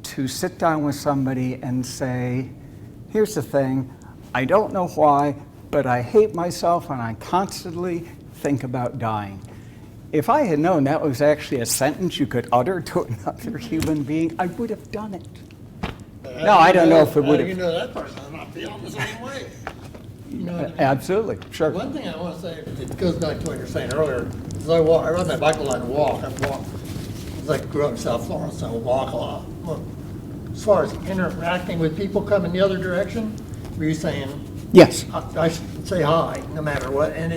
to sit down with somebody and say, here's the thing, I don't know why, but I hate myself and I constantly think about dying. If I had known that was actually a sentence you could utter to another human being, I would have done it. No, I don't know if it would have. You know that person's not feeling the same way. You know what I mean? Absolutely, sure. One thing I want to say, it goes back to what you were saying earlier, is I ride my bike a lot and walk. I walk. It's like I grew up in South Florida, so I walk a lot. Well, as far as interacting with people coming the other direction, were you saying, Yes. I should say hi, no matter what, and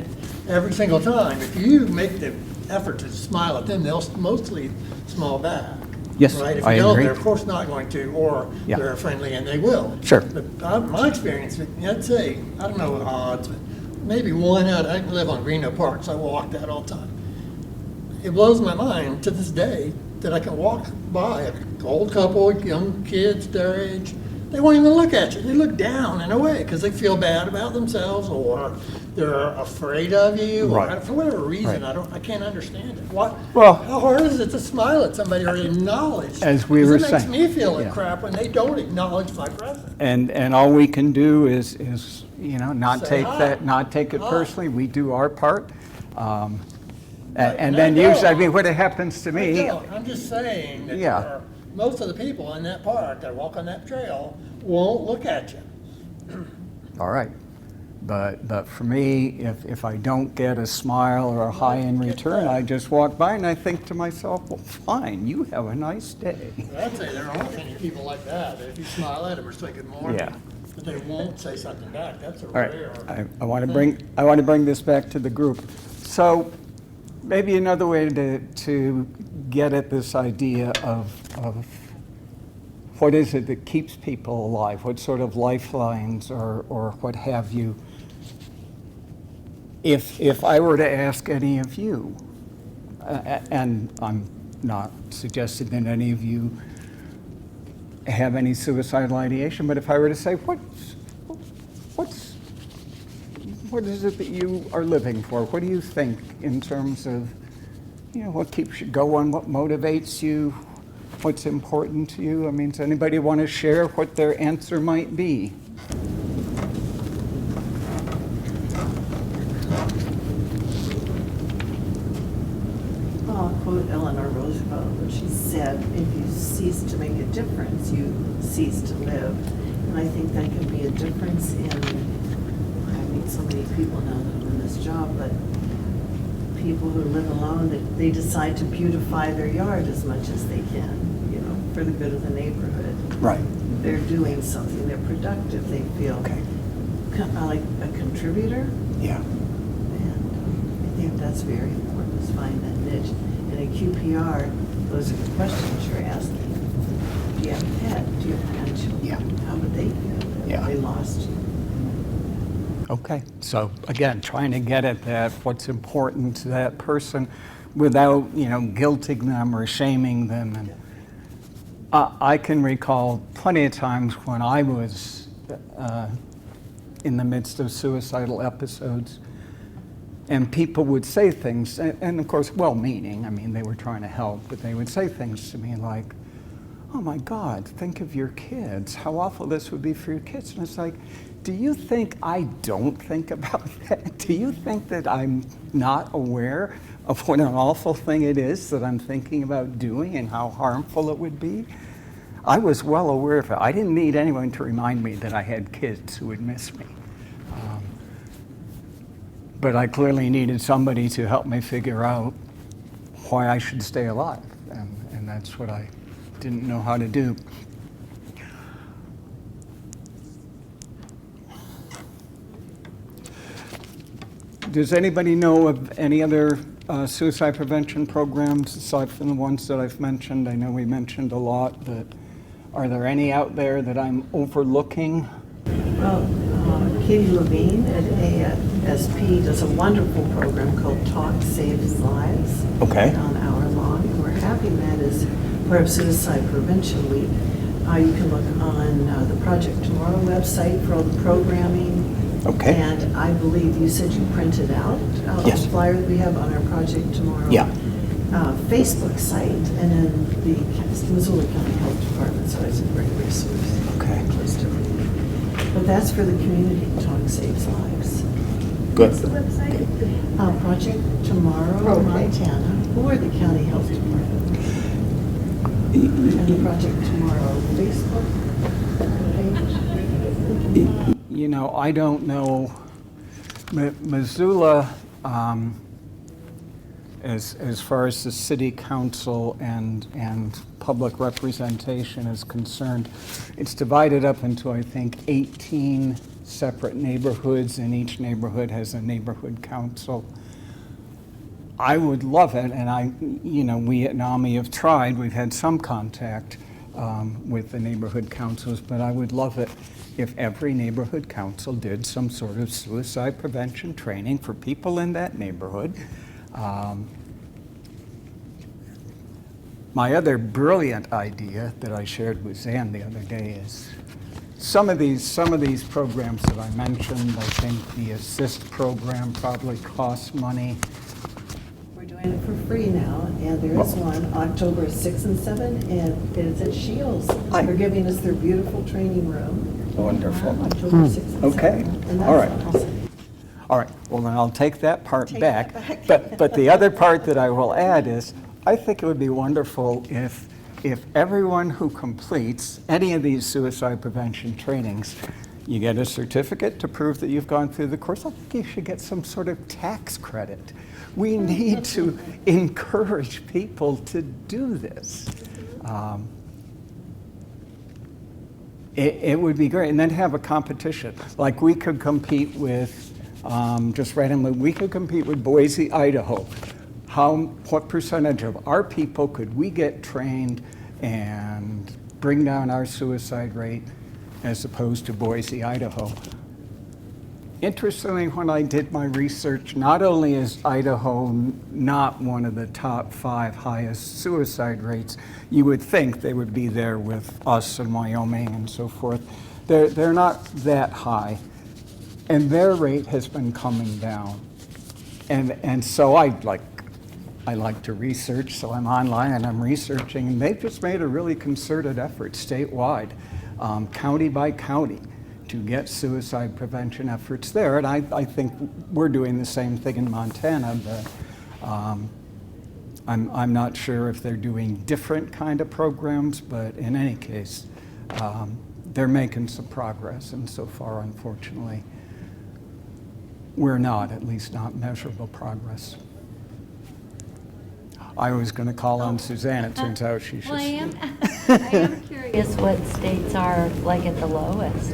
every single time, if you make the effort to smile at them, they'll mostly smile back. Yes, Right? If I you don't, agree. they're of course not going to, or Yeah. they're friendly and they will. Sure. But my experience, I'd say, I don't know the odds, but maybe one out, I live on Greeno Park, so I walk that all the time. It blows my mind to this day that I can walk by an old couple, young kids their age, they won't even look at you. They look down in a way because they feel bad about themselves or they're afraid of you. Right. Or for whatever reason, Right. I can't understand it. What? Well- how hard is it to smile at somebody or acknowledge? As we 'Cause were it makes saying, me feel like yeah. crap when they don't acknowledge my presence. And all we can do is not Say take hi. that, not take it Hi. personally. We do our part. And And then I usually, I know. mean, what happens to me, I'm just saying that Yeah. most of the people in that park that walk on that trail won't look at you. all right. But for me, if I don't get a smile or a hi in return, I just walk by and I think to myself, well, fine, you have a nice day. I'd say there aren't many people like that. If you smile at them or say good morning, Yeah. but they won't say something back. That's a All right, rare. I want to bring this back to the group. So maybe another way to get at this idea of what is it that keeps people alive, what sort of lifelines or what have you. If I were to ask any of you, and I'm not suggesting that any of you have any suicidal ideation, but if I were to say, what is it that you are living for? What do you think in terms of, what keeps you going, what motivates you, what's important to you? I mean, does anybody want to share what their answer might be? I'll quote Eleanor Roosevelt, when she said, if you cease to make a difference, you cease to live. And I think that can be a difference in, I meet so many people now that I'm in this job, but people who live alone, that they decide to beautify their yard as much as they can, for the good of the neighborhood. Right. They're doing something, they're productive, they feel. Okay. like a contributor. Yeah. And I think that's very important, is find that niche. And a QPR, those are the questions you're asking. Do you have a pet? Do you have grandchildren? Yeah. How would they feel if Yeah. they lost you? Okay, so again, trying to get at that, what's important to that person without, guilting them or shaming them. And I can recall plenty of times when I was in the midst of suicidal episodes, and people would say things, and of course, well-meaning, I mean, they were trying to help, but they would say things to me like, oh my God, think of your kids, how awful this would be for your kids. And it's like, do you think I don't think about that? Do you think that I'm not aware of what an awful thing it is that I'm thinking about doing and how harmful it would be? I was well aware of it. I didn't need anyone to remind me that I had kids who would miss me. But I clearly needed somebody to help me figure out why I should stay alive. And that's what I didn't know how to do. Does anybody know of any other suicide prevention programs aside from the ones that I've mentioned? I know we mentioned a lot, but are there any out there that I'm overlooking? Well, Katie Levine at ASP does a wonderful program called Talk Saves Lives. Okay. An hour long. And we're happy that is part of Suicide Prevention Week. You can look on the Project Tomorrow website for all the programming. Okay. And I believe you said you printed out Yes. a flyer that we have on our Project Tomorrow Yeah. Facebook site, and then the Missoula County Health Department, so it's a great resource. Okay. Close to everything. But that's for the community. Talk Saves Lives. Good. What's the website? Project Tomorrow, Montana, or the County Health Department. And the Project Tomorrow Facebook page. I don't know. Missoula, as far as the city council and public representation is concerned, it's divided up into, I think, 18 separate neighborhoods, and each neighborhood has a neighborhood council. I would love it, and we at NAMI have tried. We've had some contact with the neighborhood councils, but I would love it if every neighborhood council did some sort of suicide prevention training for people in that neighborhood. My other brilliant idea that I shared with Zan the other day is some of these programs that I mentioned. I think the Assist program probably costs money. We're doing it for free now, and there is one October 6th and 7th, and it's at Shields. They're giving us their beautiful training room. Wonderful. October 6th and 7th. Okay. And All right. that's awesome. All right, well then I'll take that part Take back. that back. But the other part that I will add is, I think it would be wonderful if everyone who completes any of these suicide prevention trainings, you get a certificate to prove that you've gone through the course. I think you should get some sort of tax credit. We need to encourage people to do this. It would be great, and then have a competition. Like we could compete with, just randomly, we could compete with Boise, Idaho. What percentage of our people could we get trained and bring down our suicide rate as opposed to Boise, Idaho? Interestingly, when I did my research, not only is Idaho not one of the top 5 highest suicide rates, you would think they would be there with us and Wyoming and so forth. They're not that high, and their rate has been coming down. And so I like to research, so I'm online and I'm researching, and they've just made a really concerted effort statewide, county by county, to get suicide prevention efforts there. And I think we're doing the same thing in Montana, but I'm not sure if they're doing different kind of programs, but in any case, they're making some progress, and so far, unfortunately, we're not, at least not measurable progress. I was going to call on Suzanne. It turns out she's just... Well, I am curious what states are like at the lowest.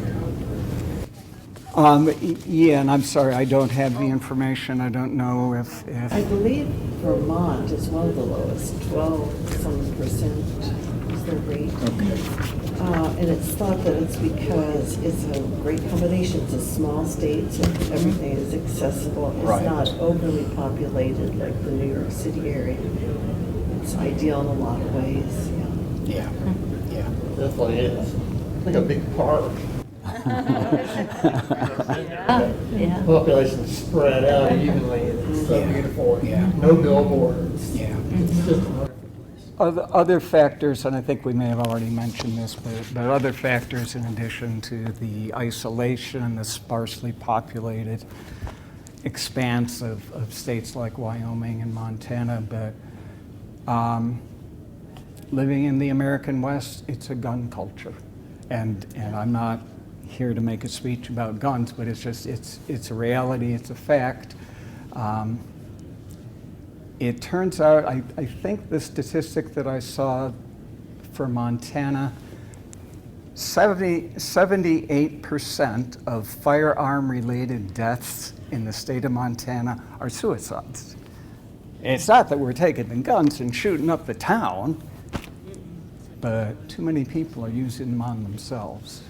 Yeah, and I'm sorry, I don't have the information. I don't know if I believe Vermont is one of the lowest, 12% is their rate. And it's thought that it's because it's a great combination. It's a small state, so everything is accessible. It's Right. not overly populated like the New York City area. It's ideal in a lot of ways, yeah. yeah. Definitely is. Like a big park. Yeah. Population's spread out evenly. It's so beautiful. Yeah. No billboards. Yeah. It's just a wonderful place. Other factors, and I think we may have already mentioned this, but other factors in addition to the isolation, the sparsely populated expanse of states like Wyoming and Montana, but living in the American West, it's a gun culture. And I'm not here to make a speech about guns, but it's just, it's a reality, it's a fact. It turns out, I think the statistic that I saw for Montana, 78% of firearm-related deaths in the state of Montana are suicides. It's not that we're taking the guns and shooting up the town, but too many people are using them on themselves.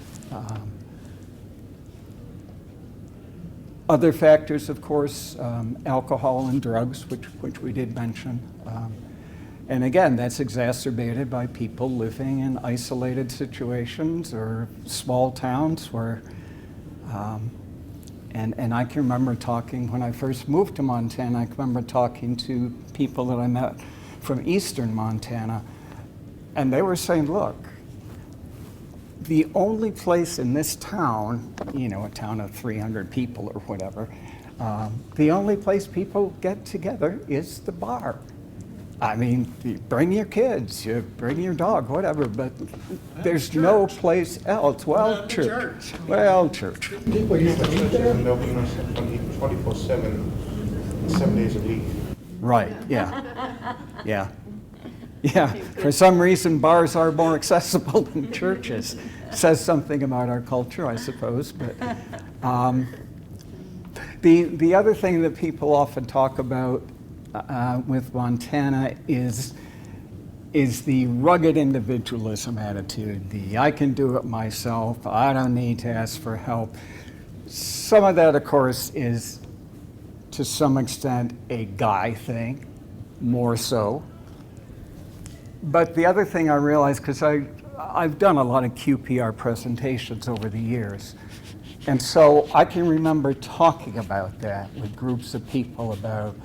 Other factors, of course, alcohol and drugs, which we did mention. And again, that's exacerbated by people living in isolated situations or small towns where, and I can remember talking, when I first moved to Montana, I can remember talking to people that I met from eastern Montana, and they were saying, look, the only place in this town, you know, a town of 300 people or whatever, the only place people get together is the bar. I mean, you bring your kids, you bring your dog, whatever, but there's no place else. Well, church. Well, church. People used to meet there. And open 24/7, 7 days a week. Right, yeah. Yeah. Yeah, for some reason, bars are more accessible than churches. Says something about our culture, I suppose. But the other thing that people often talk about with Montana is the rugged individualism attitude. The I can do it myself, I don't need to ask for help. Some of that, of course, is to some extent a guy thing, more so. But the other thing I realized, because I've done a lot of QPR presentations over the years, and so I can remember talking about that with groups of people about,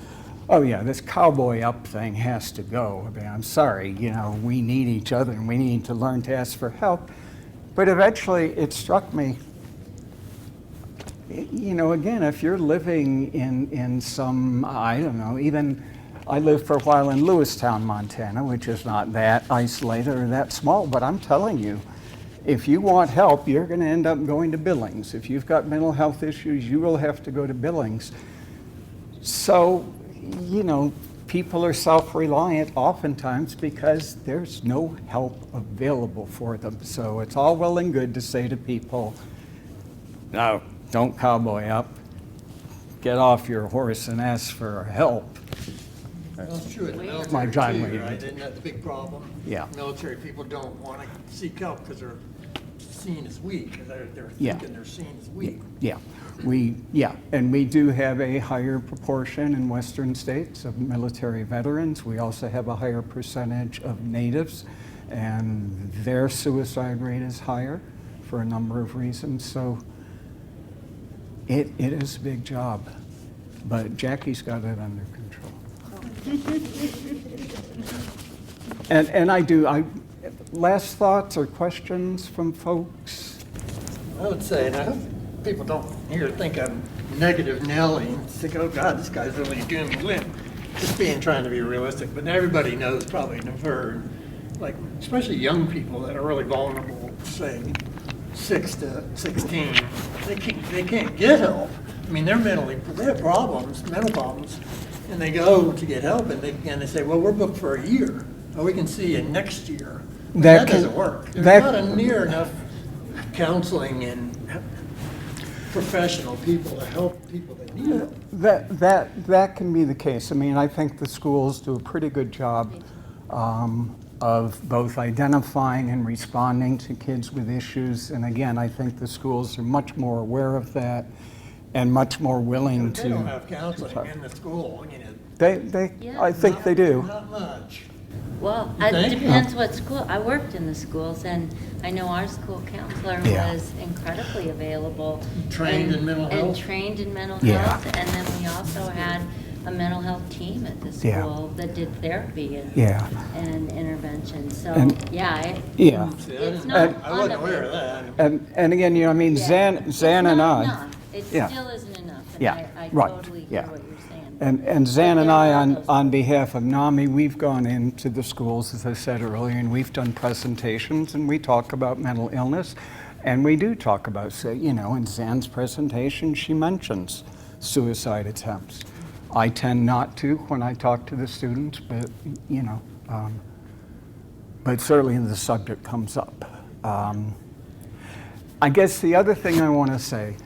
oh yeah, this cowboy up thing has to go. I mean, I'm sorry, you know, we need each other and we need to learn to ask for help. But eventually it struck me, you know, again, if you're living in some, I don't know, even I lived for a while in Lewistown, Montana, which is not that isolated or that small, but I'm telling you, if you want help, you're going to end up going to Billings. If you've got mental health issues, you will have to go to Billings. So, you know, people are self-reliant oftentimes because there's no help available for them. So it's all well and good to say to people, no, don't cowboy up. Get off your horse and ask for help. Well, it's true in the My military John too, Wayne. right? Isn't that the big problem? Yeah. Military people don't want to seek help because they're seen as weak. They're Yeah. thinking they're seen as weak. Yeah, and we do have a higher proportion in western states of military veterans. We also have a higher percentage of natives, and their suicide rate is higher for a number of reasons. So it is a big job, but Jackie's got it under control. And last thoughts or questions from folks? I would say, and I hope people don't here think I'm negative Nelly and think, oh God, this guy's really doom and gloom. Just trying to be realistic, but everybody knows probably and have heard, like, especially young people that are really vulnerable, say 6 to 16, they can't get help. I mean, they have problems, mental problems, and they go to get help and they say, well, we're booked for a year, or we can see you next year. That doesn't work. There's not near enough counseling and professional people to help people that need help. That can be the case. I mean, I think the schools do a pretty good job of both identifying and responding to kids with issues. And again, I think the schools are much more aware of that and much more willing to. They don't have counseling in the school, you know. Yeah. I think they do. Not much. Well, You it think? depends what school. I worked in the schools, and I know our school counselor Yeah. was incredibly available. Trained in mental health? And trained in mental Yeah. health, and then we also had a mental health team at the Yeah. school that did therapy and, Yeah. and intervention. So, And- yeah, Yeah. it's not I wasn't aware of that. And again, you know, I mean, Yeah. Zan It's and not I. enough. It Yeah. still isn't enough, and Yeah, I right, totally yeah. hear what you're saying. And Zan and I, there are on, those on behalf of NAMI, we've gone into the schools, as I said earlier, and we've done presentations, and we talk about mental illness, and we do talk about, say, you know, in Zan's presentation, she mentions suicide attempts. I tend not to when I talk to the students, but, you know, but certainly the subject comes up. I guess the other thing I want to say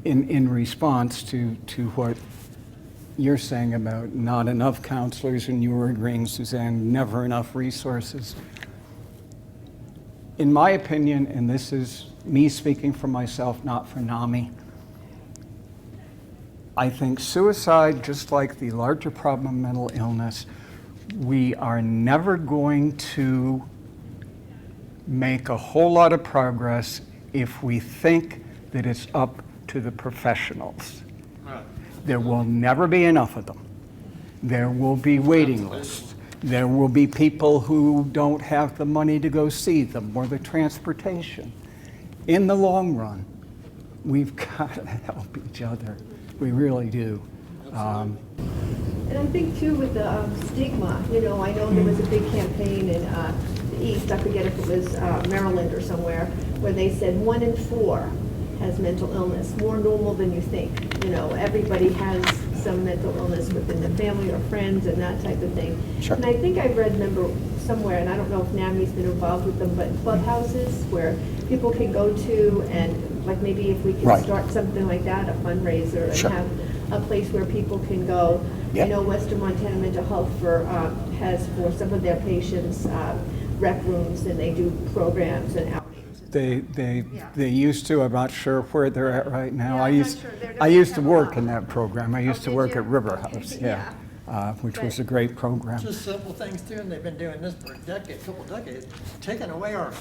in response to what you're saying about not enough counselors, and you were agreeing, Suzanne, never enough resources. In my opinion, and this is me speaking for myself, not for NAMI, I think suicide, just like the larger problem of mental illness, we are never going to make a whole lot of progress if we think that it's up to the professionals. Right. There will never be enough of them. There will be waiting lists. There will be people who don't have the money to go see them or the transportation. In the long run, we've got to help each other. We really do. And I think too with the stigma, you know, I know there was a big campaign in the East, I forget if it was Maryland or somewhere, where they said 1 in 4 has mental illness, more normal than you think. You know, everybody has some mental illness within the family or friends and that type of thing. Sure. And I think I read, remember somewhere, and I don't know if NAMI's been involved with them, but clubhouses where people can go to, and like maybe if we can Right. start something like that, a fundraiser, and Sure. have a place where people can go. Yep. I know Western Montana Mental Health has for some of their patients rec rooms, and they do programs and outreach. They used to. I'm not sure where they're at right now. Yeah, I I'm not used sure. They're I used to definitely work have a in lot. that program. I used to did work you? at River House, which was a great program. Just simple things too, and they've been doing this for a decade, couple decades, taking away our,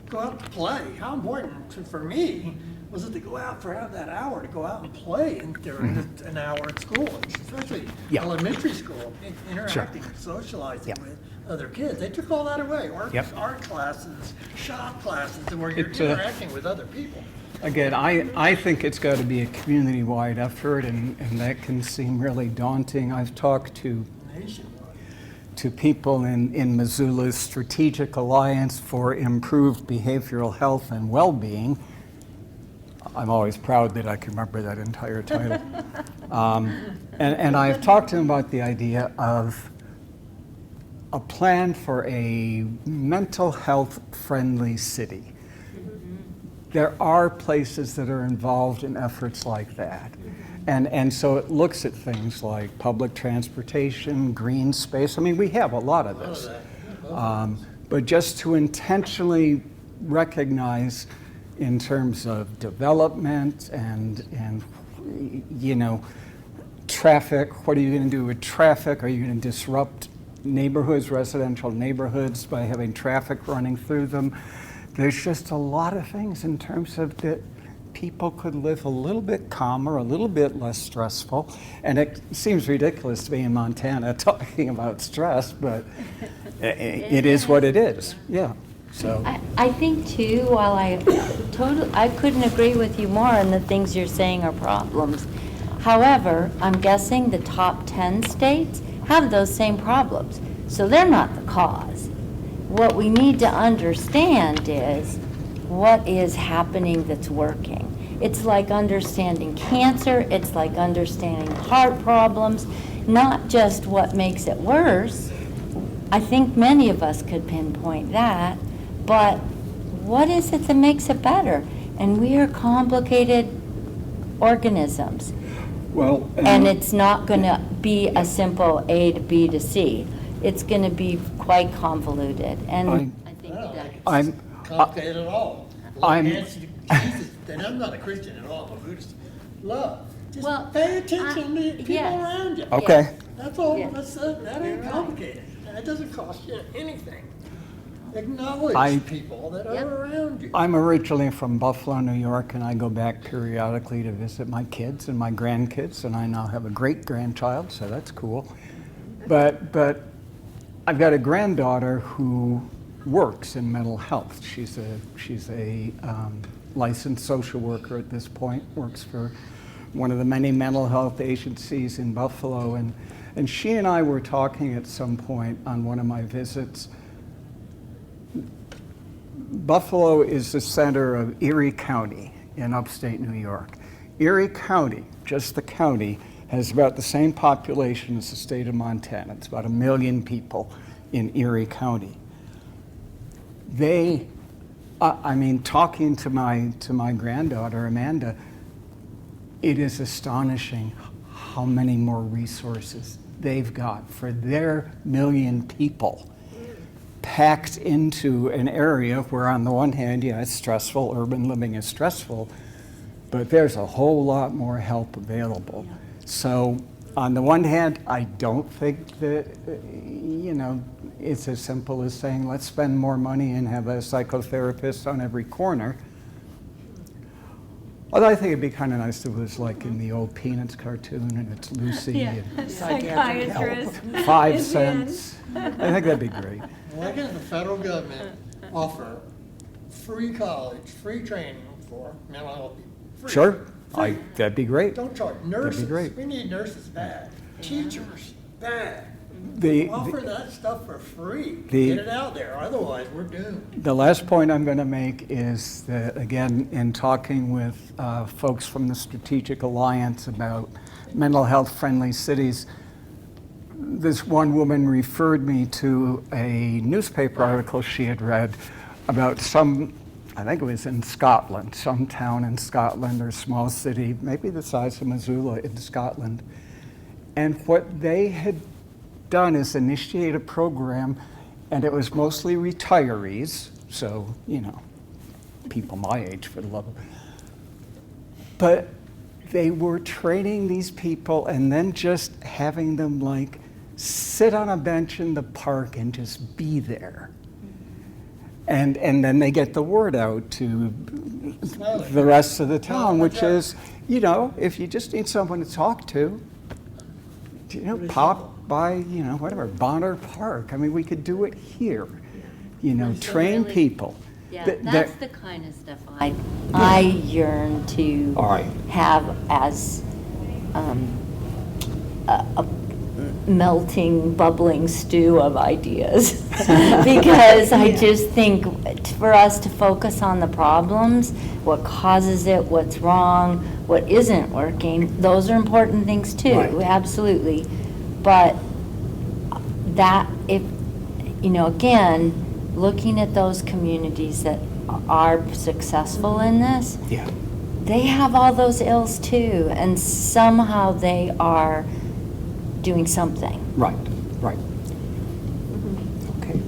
go out and play. How important for me was it to go out have that hour to go out and play during an hour at school, especially Yeah. elementary school, interacting, socializing Yeah. with other kids. They took all that away. Yep. Art classes, shop classes, where you're It's, interacting with other people. Again, I think it's got to be a community-wide effort, and that can seem really daunting. I've talked to Nationwide. people in Missoula's Strategic Alliance for Improved Behavioral Health and Well-Being. I'm always proud that I can remember that entire title. And I've talked to them about the idea of a plan for a mental health friendly city. There are places that are involved in efforts like that. And so it looks at things like public transportation, green space. I mean, we have a lot of this. But just to intentionally recognize in terms of development and you know, traffic, what are you going to do with traffic? Are you going to disrupt neighborhoods, residential neighborhoods, by having traffic running through them? There's just a lot of things in terms of that people could live a little bit calmer, a little bit less stressful. And it seems ridiculous to be in Montana talking about stress, but it is what it is. Yeah. So I think too, while I couldn't agree with you more on the things you're saying are problems. However, I'm guessing the top 10 states have those same problems. So they're not the cause. What we need to understand is what is happening that's working. It's like understanding cancer, it's like understanding heart problems, not just what makes it worse. I think many of us could pinpoint that, but what is it that makes it better? And we are complicated organisms. Well, And it's not going to be a simple A to B to C. It's going to be quite convoluted. And I- I think Well, that. it's I'm- complicated at all. I'm- Jesus, and I'm not a Christian at all, I'm a Buddhist. Love. Just Well, pay attention to people yes. around you. Okay. That's all. Yeah. That ain't complicated. That doesn't cost you anything. Acknowledge I- people that Yep. are around you. I'm originally from Buffalo, New York, and I go back periodically to visit my kids and my grandkids, and I now have a great-grandchild, so that's cool. But I've got a granddaughter who works in mental health. She's a licensed social worker at this point, works for one of the many mental health agencies in Buffalo, and she and I were talking at some point on one of my visits. Buffalo is the center of Erie County in upstate New York. Erie County, just the county, has about the same population as the state of Montana. It's about 1 million people in Erie County. Talking to my granddaughter, Amanda, it is astonishing how many more resources they've got for their 1 million people packed into an area where on the one hand, yeah, it's stressful, urban living is stressful, but there's a whole lot more help available. So on the one hand, I don't think that, it's as simple as saying, let's spend more money and have a psychotherapist on every corner. Although I think it'd be kind of nice if it was like in the old Peanuts cartoon and it's Lucy and Psychiatrist. 5 cents. I think that'd be great. Why can't the federal government offer free college, free training for mental health people? Free. Sure, Free. that'd be great. Don't charge nurses. great. We need nurses bad. Teachers bad. The, Offer that stuff for free. the- Get it out there. Otherwise, we're doomed. The last point I'm going to make is that, again, in talking with folks from the Strategic Alliance about mental health friendly cities, this one woman referred me to a newspaper article she had read about I think it was in Scotland, some town in Scotland or small city, maybe the size of Missoula in Scotland. And what they had done is initiate a program, and it was mostly retirees, so, people my age for the love of. But they were training these people and then just having them sit on a bench in the park and just be there. And then they get the word out to the rest of the town, which is, if you just need someone to talk to, pop by, whatever, Bonner Park. I mean, we could do it here, train really- people. Yeah, Th- that's that- the kind of stuff I yearn to All right. have as a melting, bubbling stew of ideas. Because I just think for us to focus on the problems, what causes it, what's wrong, what isn't working, those are important things too, Right. absolutely. But that, again, looking at those communities that are successful in this, Yeah. they have all those ills too, and somehow they are doing something. Right. Okay.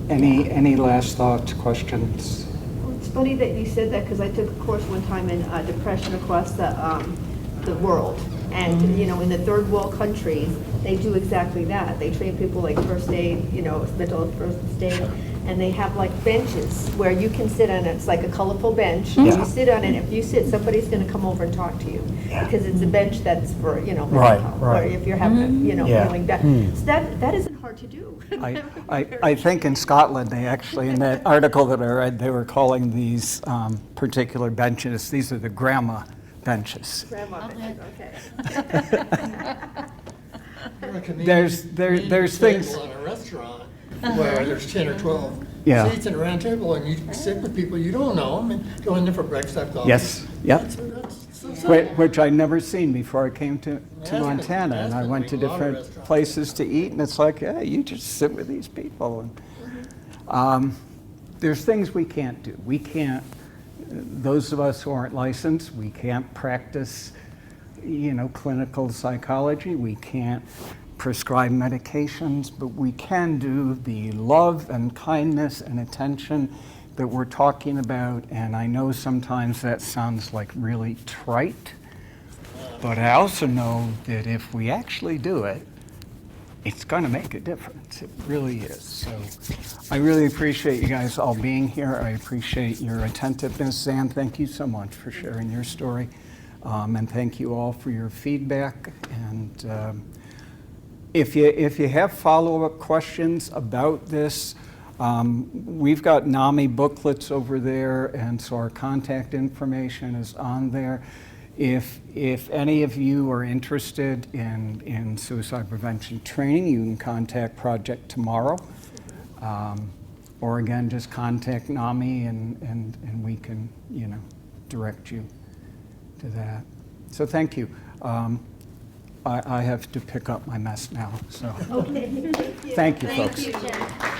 Any last thoughts, questions? Well, it's funny that you said that, because I took a course one time in depression across the world. And, in the third world countries, they do exactly that. They train people like first aid, mental first aid, and they have benches where you can sit on it. It's like a colorful bench. Yeah. You sit on it. If you sit, somebody's going to come over and talk to you. Yeah. Because it's a bench that's for, mental Right, health, right. or if you're having, Yeah. feeling bad. So that isn't hard to do. I think in Scotland, they actually, in that article that I read, they were calling these particular benches, these are the grandma benches. Grandma benches, okay. There's things- Table in a restaurant where there's 10 or 12 Yeah. seats in a round table, and you sit with people you don't know them and go in there for breakfast, have coffee. Yes, yep. That's so simple. Which I'd never seen before I came to Montana, and I Aspen, went to we have a lot of different restaurants. places to eat, and it's like, hey, you just sit with these people. And, there's things we can't do. We can't those of us who aren't licensed, we can't practice, clinical psychology. We can't prescribe medications, but we can do the love and kindness and attention that we're talking about. And I know sometimes that sounds like really trite, but I also know that if we actually do it, it's going to make a difference. It really is. So I really appreciate you guys all being here. I appreciate your attentiveness. Zan, thank you so much for sharing your story. And thank you all for your feedback. And if you have follow-up questions about this, we've got NAMI booklets over there, and so our contact information is on there. If any of you are interested in suicide prevention training, you can contact Project Tomorrow. Or again, just contact NAMI and we can, direct you to that. So thank you. I have to pick up my mess now, so. Okay, thank you. Thank you, folks. Thank you.